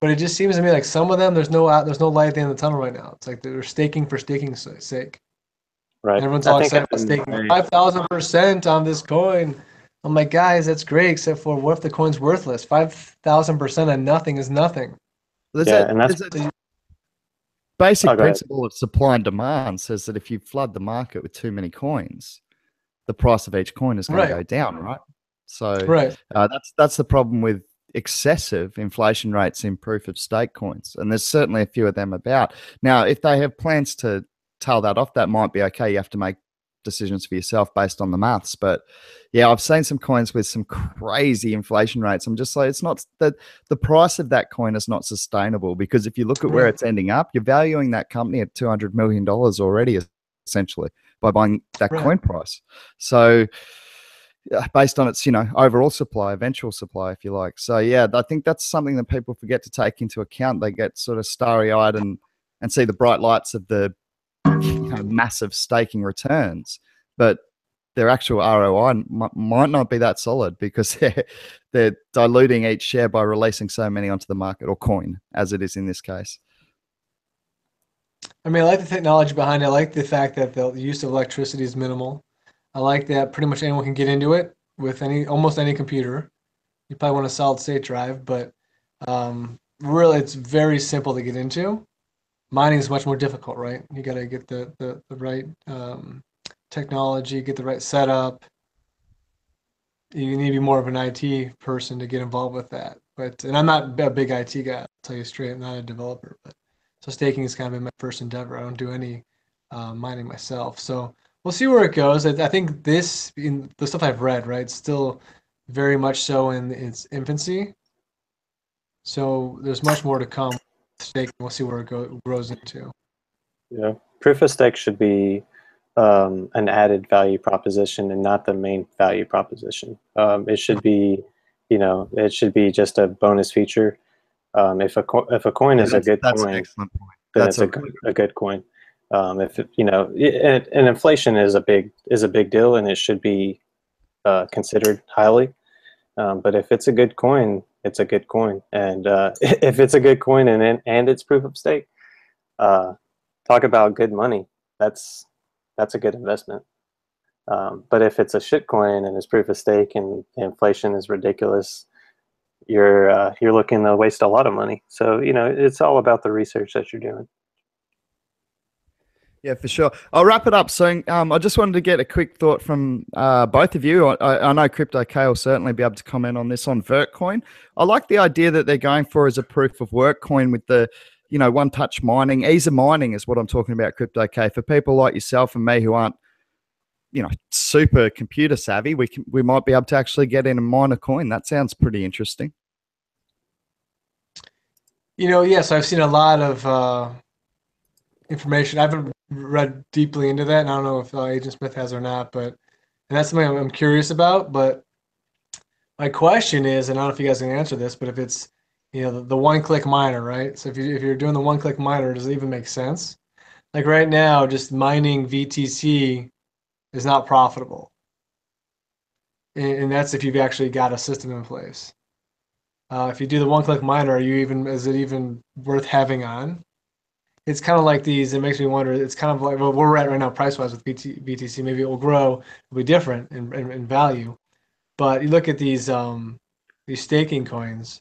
But it just seems to me like some of them, there's no light at the end of the tunnel right now. It's like they're staking for staking's sake. Right. Everyone's all excited about staking 5,000% on this coin. I'm like, guys, that's great, except for what if the coin's worthless? 5,000% on nothing is nothing. Well, and that's basic principle of supply and demand says that if you flood the market with too many coins, the price of each coin is going to go down, right? So that's the problem with excessive inflation rates in proof of stake coins, and there's certainly a few of them about. Now, if they have plans to tail that off, that might be okay. You have to make decisions for yourself based on the maths. But yeah, I've seen some coins with some crazy inflation rates. I'm just like, it's not that the price of that coin is not sustainable, because if you look at where it's ending up, you're valuing that company at $200 million already, essentially, by buying that coin price. So based on its, overall supply, eventual supply, if you like. So yeah, I think that's something that people forget to take into account. They get sort of starry-eyed and see the bright lights of the massive staking returns, but their actual ROI might not be that solid, because they're diluting each share by releasing so many onto the market, or coin, as it is in this case. I mean, I like the technology behind it. I like the fact that the use of electricity is minimal. I like that pretty much anyone can get into it with almost any computer. You probably want a solid state drive, but really it's very simple to get into. Mining is much more difficult, right? You got to get the right technology, get the right setup. You need to be more of an IT person to get involved with that. And I'm not a big IT guy, I'll tell you straight. I'm not a developer, so staking has kind of been my first endeavor. I don't do any mining myself, so we'll see where it goes. I think this, in the stuff I've read, right, it's still very much so in its infancy. So there's much more to come. Staking, we'll see where it grows into. Yeah, proof of stake should be an added value proposition and not the main value proposition. It should be, it should be just a bonus feature. If a coin is a good coin, an excellent point. Then it's a good coin. If and inflation is a big deal, and it should be considered highly. But if it's a good coin, it's a good coin, and if it's a good coin and it's proof of stake, talk about good money. That's a good investment. But if it's a shit coin and it's proof of stake and inflation is ridiculous, you're looking to waste a lot of money. So it's all about the research that you're doing. Yeah, for sure. I'll wrap it up soon. I just wanted to get a quick thought from both of you. I know CryptoK will certainly be able to comment on this on Vertcoin. I like the idea that they're going for as a proof of work coin with the, one-touch mining. Ease of mining is what I'm talking about, CryptoK. For people like yourself and me who aren't, super computer savvy, we might be able to actually get in and mine a coin. That sounds pretty interesting. Yes, I've seen a lot of information. I haven't read deeply into that, and I don't know if Agent Smith has or not, and that's something I'm curious about. But my question is, and I don't know if you guys can answer this, but if it's the one-click miner, right? So if you're doing the one-click miner, does it even make sense? Like right now, just mining VTC is not profitable, and that's if you've actually got a system in place. If you do the one-click miner, is it even worth having on? It's kind of like these. It makes me wonder. It's kind of like where we're at right now, price-wise with BTC. Maybe it will grow, it'll be different in value. But you look at these staking coins,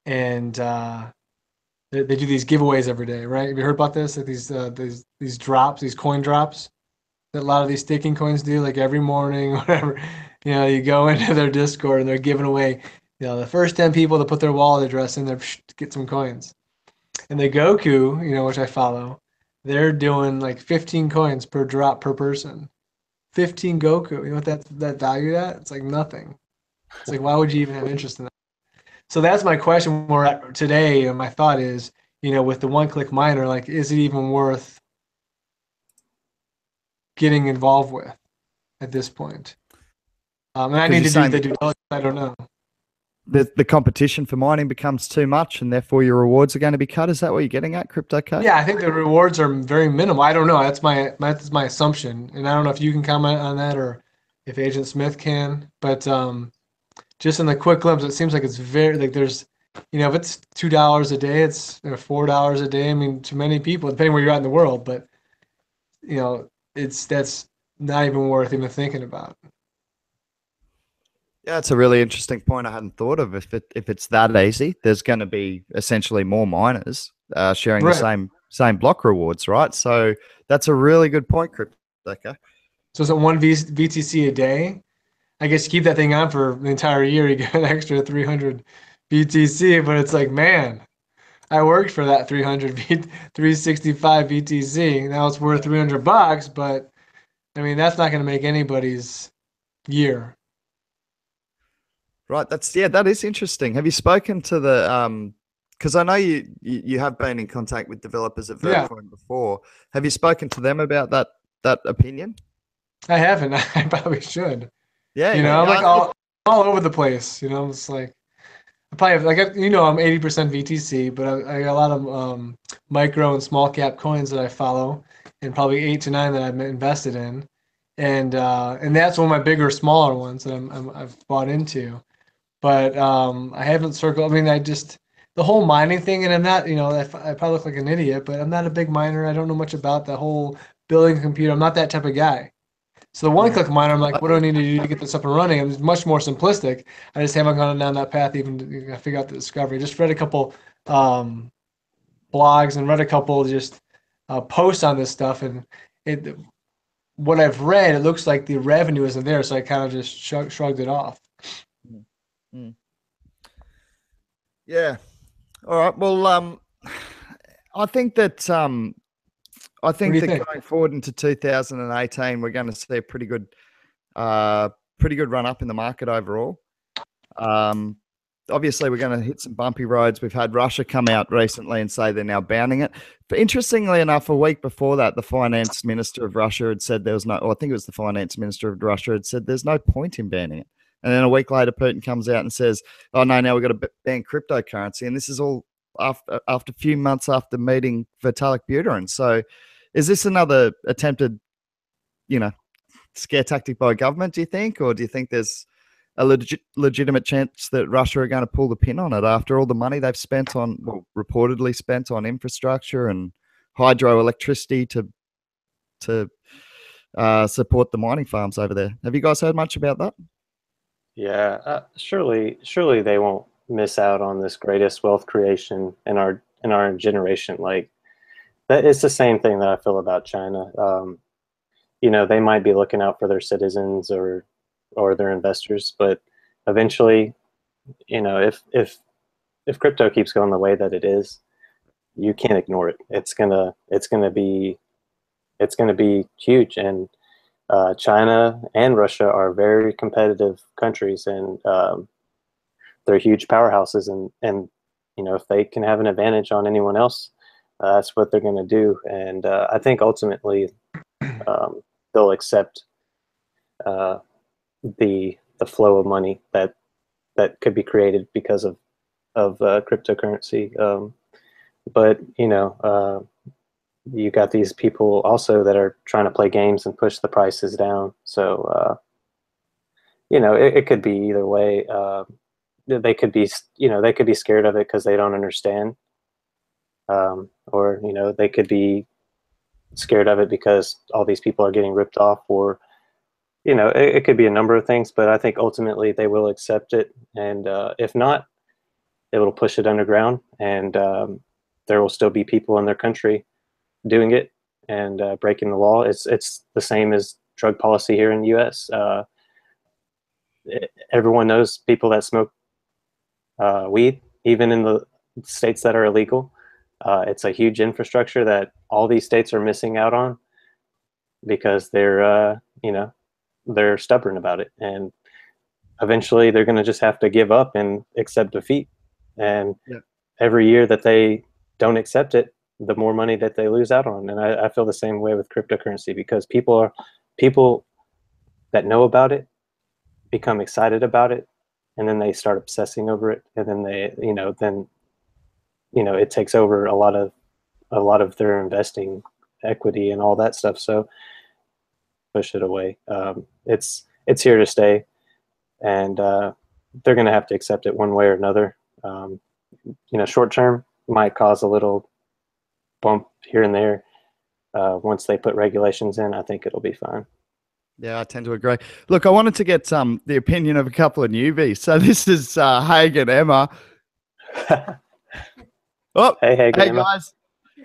and they do these giveaways every day, right? Have you heard about this? Like these drops, these coin drops that a lot of these staking coins do, like every morning, whatever. You go into their Discord and they're giving away, the first 10 people to put their wallet address in there to get some coins. And the Goku, which I follow, they're doing like 15 coins per drop per person. 15 Goku. You know what that value at? It's like nothing. It's like, why would you even have interest in that? So that's my question more today, and my thought is, with the one-click miner, like, is it even worth getting involved with at this point? And I need to do the due diligence. I don't know. The competition for mining becomes too much, and therefore your rewards are going to be cut. Is that what you're getting at, CryptoK? Yeah, I think the rewards are very minimal. I don't know. That's my assumption, and I don't know if you can comment on that or if Agent Smith can. But just in the quick glimpse, it seems like it's very like there's, if it's $2 a day, it's $4 a day. I mean, to many people, depending where you're at in the world, but that's not even worth even thinking about. Yeah, it's a really interesting point I hadn't thought of. If it's that easy, there's going to be essentially more miners sharing the same block rewards, right? So that's a really good point, CryptoK. So is it one VTC a day? I guess you keep that thing on for the entire year, you get an extra 300 BTC, but it's like, man, I worked for that 365 BTC. Now it's worth $300, but I mean, that's not going to make anybody's year. Right. That is interesting. Have you spoken to the because I know you have been in contact with developers at Yeah. Vertcoin before. Have you spoken to them about that opinion? I haven't. I probably should. Yeah, You know, yeah. I'm like all over the place. You know, it's like I probably have, like, you know, I'm 80% VTC, but I got a lot of micro and small cap coins that I follow, and probably 8 to 9 that I've invested in, and that's one of my bigger, smaller ones that I've bought into. But I haven't circled. I mean, the whole mining thing, and I'm not, you know, I probably look like an idiot, but I'm not a big miner. I don't know much about the whole building a computer. I'm not that type of guy. So the one-click miner, I'm like, what do I need to do to get this up and running? It's much more simplistic. I just haven't gone down that path even to figure out the discovery. Just read a couple blogs and read a couple just posts on this stuff, and what I've read, it looks like the revenue isn't there, so I kind of just shrugged it off. Yeah. All right. Well, I think that going forward into 2018, we're going to see a pretty good run up in the market overall. Obviously, we're going to hit some bumpy roads. We've had Russia come out recently and say they're now banning it. But interestingly enough, a week before that, the finance minister of Russia had said there was no, or I think it was the finance minister of Russia had said there's no point in banning it. And then a week later, Putin comes out and says, oh, no, now we've got to ban cryptocurrency. And this is all after a few months after meeting Vitalik Buterin. So is this another attempted, scare tactic by government, do you think? Or do you think there's a legitimate chance that Russia are going to pull the pin on it after all the money they've spent on, reportedly spent on infrastructure and hydroelectricity to support the mining farms over there? Have you guys heard much about that? Yeah, surely they won't miss out on this greatest wealth creation in our generation. Like that, it's the same thing that I feel about China. They might be looking out for their citizens or their investors, but eventually, if crypto keeps going the way that it is, you can't ignore it. It's gonna be huge. And China and Russia are very competitive countries, and they're huge powerhouses. And if they can have an advantage on anyone else, that's what they're going to do. And I think ultimately they'll accept the flow of money that could be created because of cryptocurrency. But you got these people also that are trying to play games and push the prices down. So it could be either way. They could be scared of it because they don't understand, or they could be scared of it because all these people are getting ripped off, or it could be a number of things. But I think ultimately they will accept it, and if not, it will push it underground, and there will still be people in their country doing it and breaking the law. It's the same as drug policy here in the U.S. Everyone knows people that smoke weed, even in the states that are illegal. It's a huge infrastructure that all these states are missing out on because they're stubborn about it, and eventually they're going to just have to give up and accept defeat. And every year that they don't accept it, the more money that they lose out on. And I feel the same way with cryptocurrency, because people that know about it become excited about it, and then they start obsessing over it, and then it takes over a lot of their investing equity and all that stuff. So push it away. It's here to stay, and they're going to have to accept it one way or another. Short term might cause a little bump here and there. Once they put regulations in, I think it'll be fine. Yeah, I tend to agree. Look, I wanted to get the opinion of a couple of newbies. So this is Hagen, Emma. Oh, hey Emma. Guys.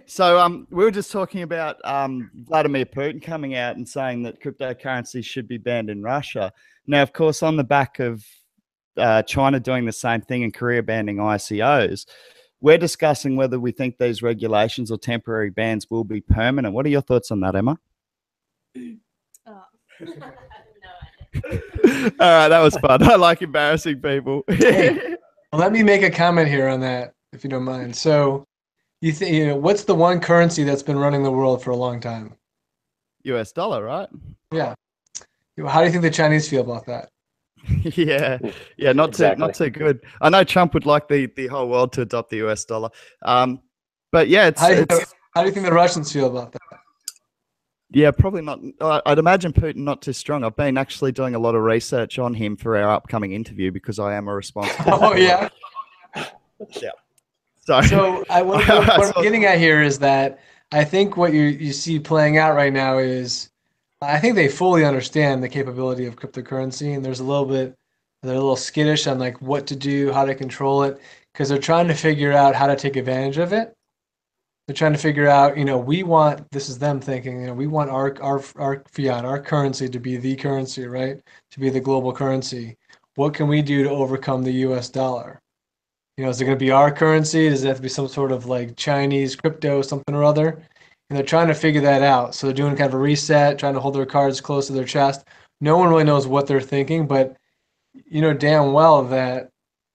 So we were just talking about Vladimir Putin coming out and saying that cryptocurrency should be banned in Russia. Now, of course, on the back of China doing the same thing and Korea banning ICOs. We're discussing whether we think these regulations or temporary bans will be permanent. What are your thoughts on that, Emma? Oh. All right, that was fun. I like embarrassing people. Hey, let me make a comment here on that, if you don't mind. So, what's the one currency that's been running the world for a long time? US dollar, right? Yeah. How do you think the Chinese feel about that? Yeah, not too good. I know Trump would like the whole world to adopt the US dollar, but yeah, how do you think the Russians feel about that? Yeah, probably not. I'd imagine Putin not too strong. I've been actually doing a lot of research on him for our upcoming interview because I am a responsible. Oh yeah, yeah. So what I'm getting at here is that I think what you see playing out right now is I think they fully understand the capability of cryptocurrency, and they're a little skittish on like what to do, how to control it, because they're trying to figure out how to take advantage of it. They're trying to figure out, this is them thinking, we want our fiat, our currency to be the currency, right? To be the global currency. What can we do to overcome the US dollar? Is it going to be our currency? Does it have to be some sort of like Chinese crypto, something or other? And they're trying to figure that out. So they're doing kind of a reset, trying to hold their cards close to their chest. No one really knows what they're thinking, but you know damn well that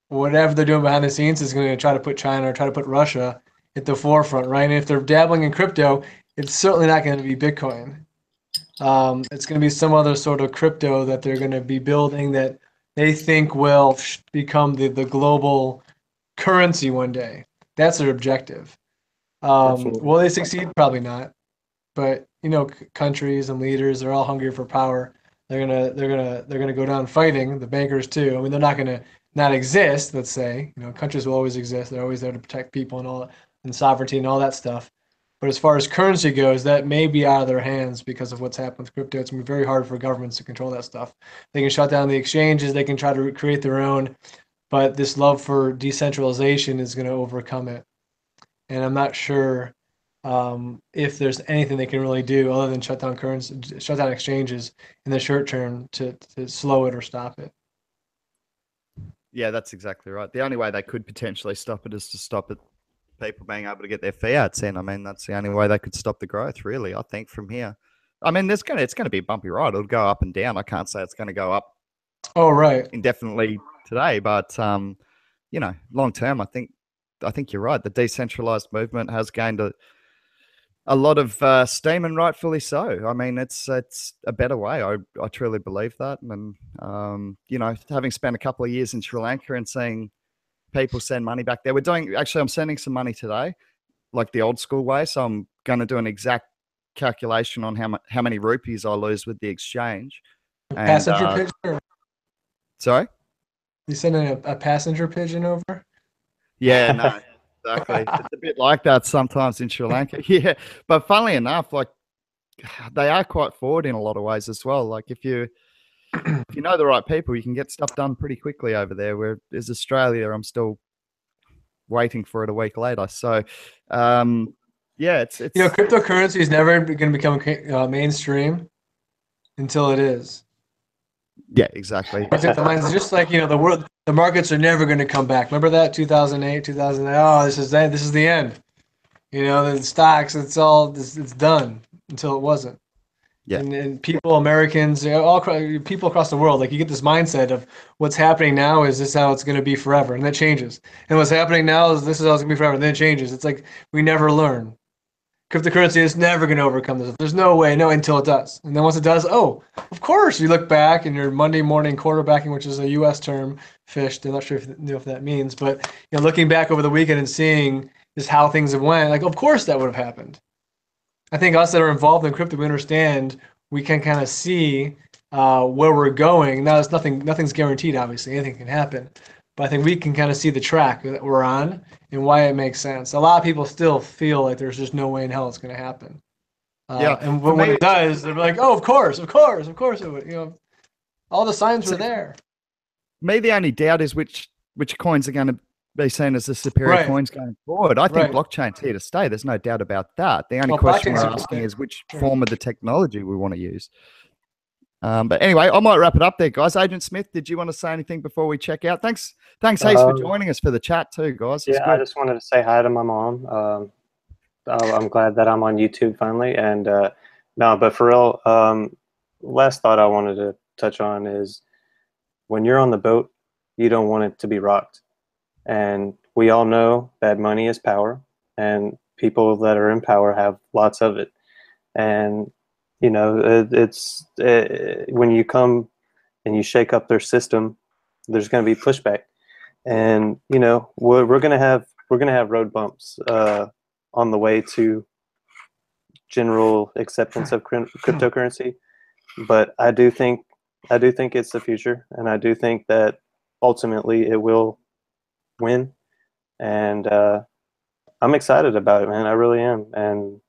whatever they're doing behind the scenes is going to try to put China or try to put Russia at the forefront, right? And if they're dabbling in crypto, it's certainly not going to be Bitcoin. It's going to be some other sort of crypto that they're going to be building that they think will become the global currency one day. That's their objective. Will they succeed? Probably not. But countries and leaders, they're all hungry for power. They're gonna go down fighting. The bankers too. I mean, they're not gonna not exist. Let's say countries will always exist. They're always there to protect people and all and sovereignty and all that stuff. But as far as currency goes, that may be out of their hands because of what's happened with crypto. It's gonna be very hard for governments to control that stuff. They can shut down the exchanges. They can try to create their own. But this love for decentralization is going to overcome it. And I'm not sure if there's anything they can really do other than shut down exchanges in the short term to slow it or stop it. Yeah, that's exactly right. The only way they could potentially stop it is to stop it, people being able to get their fiats in. I mean, that's the only way they could stop the growth, really, I think, from here. I mean, it's going to be a bumpy ride. It'll go up and down. I can't say it's going to go up indefinitely today, but long term, I think you're right. The decentralized movement has gained a lot of steam, and rightfully so. I mean, it's a better way. I truly believe that, and having spent a couple of years in Sri Lanka and seeing people send money back there, I'm sending some money today, like the old school way. So I'm going to do an exact calculation on how many rupees I lose with the exchange. Passenger pigeon? Sorry? You sending a passenger pigeon over? Yeah, no, exactly. It's a bit like that sometimes in Sri Lanka. Yeah, but funnily enough, like they are quite forward in a lot of ways as well. Like if you know the right people, you can get stuff done pretty quickly over there. Whereas Australia, I'm still waiting for it a week later. So, it's cryptocurrency is never going to become mainstream until it is. Yeah, exactly. It's just like the markets are never going to come back. Remember that 2008, 2009. Oh, this is the end. The stocks, it's done until it wasn't. Yeah. And people, Americans, people across the world, like you get this mindset of what's happening now is this how it's going to be forever, and that changes. And what's happening now is this is how it's going to be forever, and then it changes. It's like we never learn. Cryptocurrency is never going to overcome this. There's no way, until it does. And then once it does, of course, you look back and your Monday morning quarterbacking, which is a U.S. term, fished. I'm not sure if you know what that means, but looking back over the weekend and seeing just how things have went, like of course that would have happened. I think us that are involved in crypto, we understand, we can kind of see where we're going. Now, nothing's guaranteed, obviously. Anything can happen. But I think we can kind of see the track that we're on and why it makes sense. A lot of people still feel like there's just no way in hell it's going to happen. And when it does, they're like, oh, of course it would. All the signs were there. Me, the only doubt is which coins are going to be seen as the superior coins going forward. I think blockchain's here to stay. There's no doubt about that. The only question we're asking is which form of the technology we want to use. But anyway, I might wrap it up there, guys. Agent Smith, did you want to say anything before we check out? Thanks, Hayes, for joining us for the chat too, guys. Yeah, I just wanted to say hi to my mom. I'm glad that I'm on YouTube finally. And no, but for real, last thought I wanted to touch on is when you're on the boat, you don't want it to be rocked. And we all know that money is power, and people that are in power have lots of it. And you know, when you come and you shake up their system, there's going to be pushback. And you know, we're going to have road bumps on the way to general acceptance of cryptocurrency. But I do think it's the future, and I do think that ultimately it will win. And I'm excited about it, man. I really am. And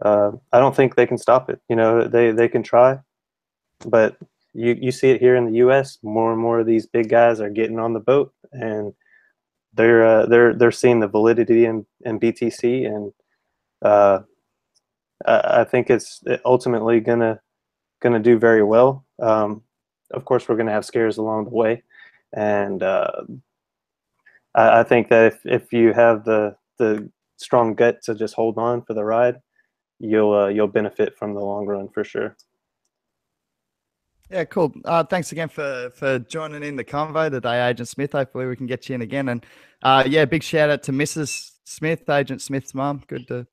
I don't think they can stop it. You know, they can try, but you see it here in the U.S. More and more of these big guys are getting on the boat, and they're seeing the validity in BTC, and I think it's ultimately gonna do very well. Of course, we're gonna have scares along the way, and I think that if you have the strong gut to just hold on for the ride, you'll benefit from the long run for sure. Yeah, cool. Thanks again for joining in the convo today, Agent Smith. Hopefully we can get you in again. And yeah, big shout out to Mrs. Smith, Agent Smith's mum. Good to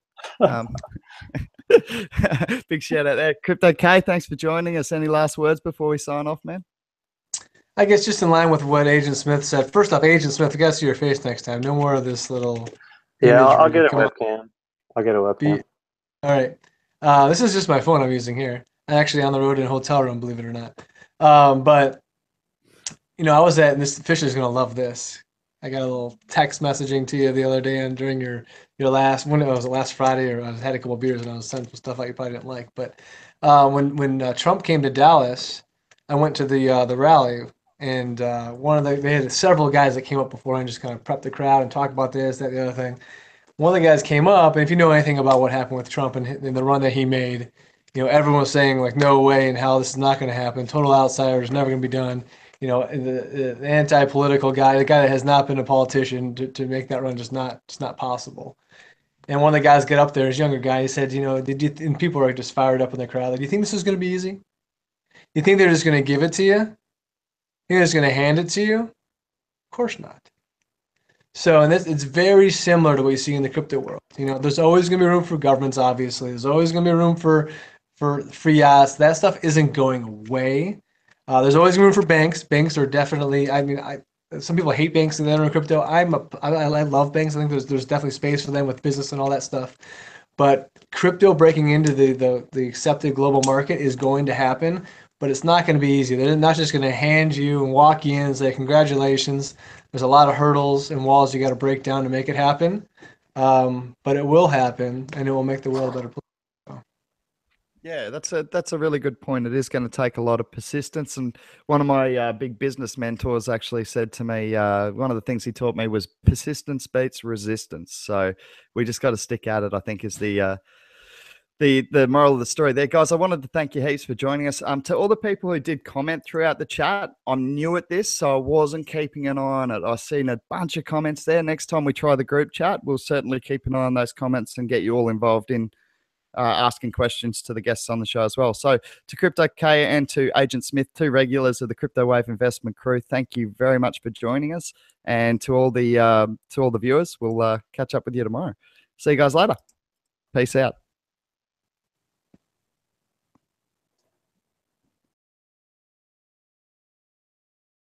big shout out there. Crypto K, thanks for joining us. Any last words before we sign off, man? I guess just in line with what Agent Smith said. First off, Agent Smith, I got to see your face next time. No more of this little. Yeah, I'll get a webcam. I'll get a webcam. All right. This is just my phone I'm using here. I'm actually on the road in a hotel room, believe it or not. But you know, I was at, and this Fisher's gonna love this. I got a little text messaging to you the other day, and during your last, when it was last Friday, or I had a couple beers and I was sending some stuff out you probably didn't like. But when Trump came to Dallas, I went to the rally, and they had several guys that came up before and just kind of prepped the crowd and talked about this, that, the other thing. One of the guys came up, and if you know anything about what happened with Trump and the run that he made, you know, everyone was saying like, no way in hell, this is not going to happen. Total outsider, it's never going to be done. You know, the anti-political guy, the guy that has not been a politician, to make that run just not possible. And one of the guys get up there, this younger guy, he said, you know, and people are just fired up in the crowd. Like, do you think this is going to be easy? You think they're just going to give it to you? You think they're just going to hand it to you? Of course not. So, and it's very similar to what you see in the crypto world. You know, there's always going to be room for governments, obviously. There's always going to be room for fiat. That stuff isn't going away. There's always room for banks. Banks are definitely, I mean, some people hate banks and they're in crypto. I love banks. I think there's definitely space for them with business and all that stuff. But crypto breaking into the accepted global market is going to happen, but it's not going to be easy. They're not just going to hand you and walk you in and say, congratulations. There's a lot of hurdles and walls you got to break down to make it happen. But it will happen, and it will make the world a better place. Yeah, that's a really good point. It is going to take a lot of persistence. And one of my big business mentors actually said to me, one of the things he taught me was persistence beats resistance. So we just got to stick at it, I think, is the moral of the story there. Guys, I wanted to thank you heaps for joining us. To all the people who did comment throughout the chat, I'm new at this, so I wasn't keeping an eye on it. I've seen a bunch of comments there. Next time we try the group chat, we'll certainly keep an eye on those comments and get you all involved in asking questions to the guests on the show as well. So to Crypto K and to Agent Smith, two regulars of the Crypto Wave investment crew, thank you very much for joining us. And to all the viewers, we'll catch up with you tomorrow. See you guys later. Peace out.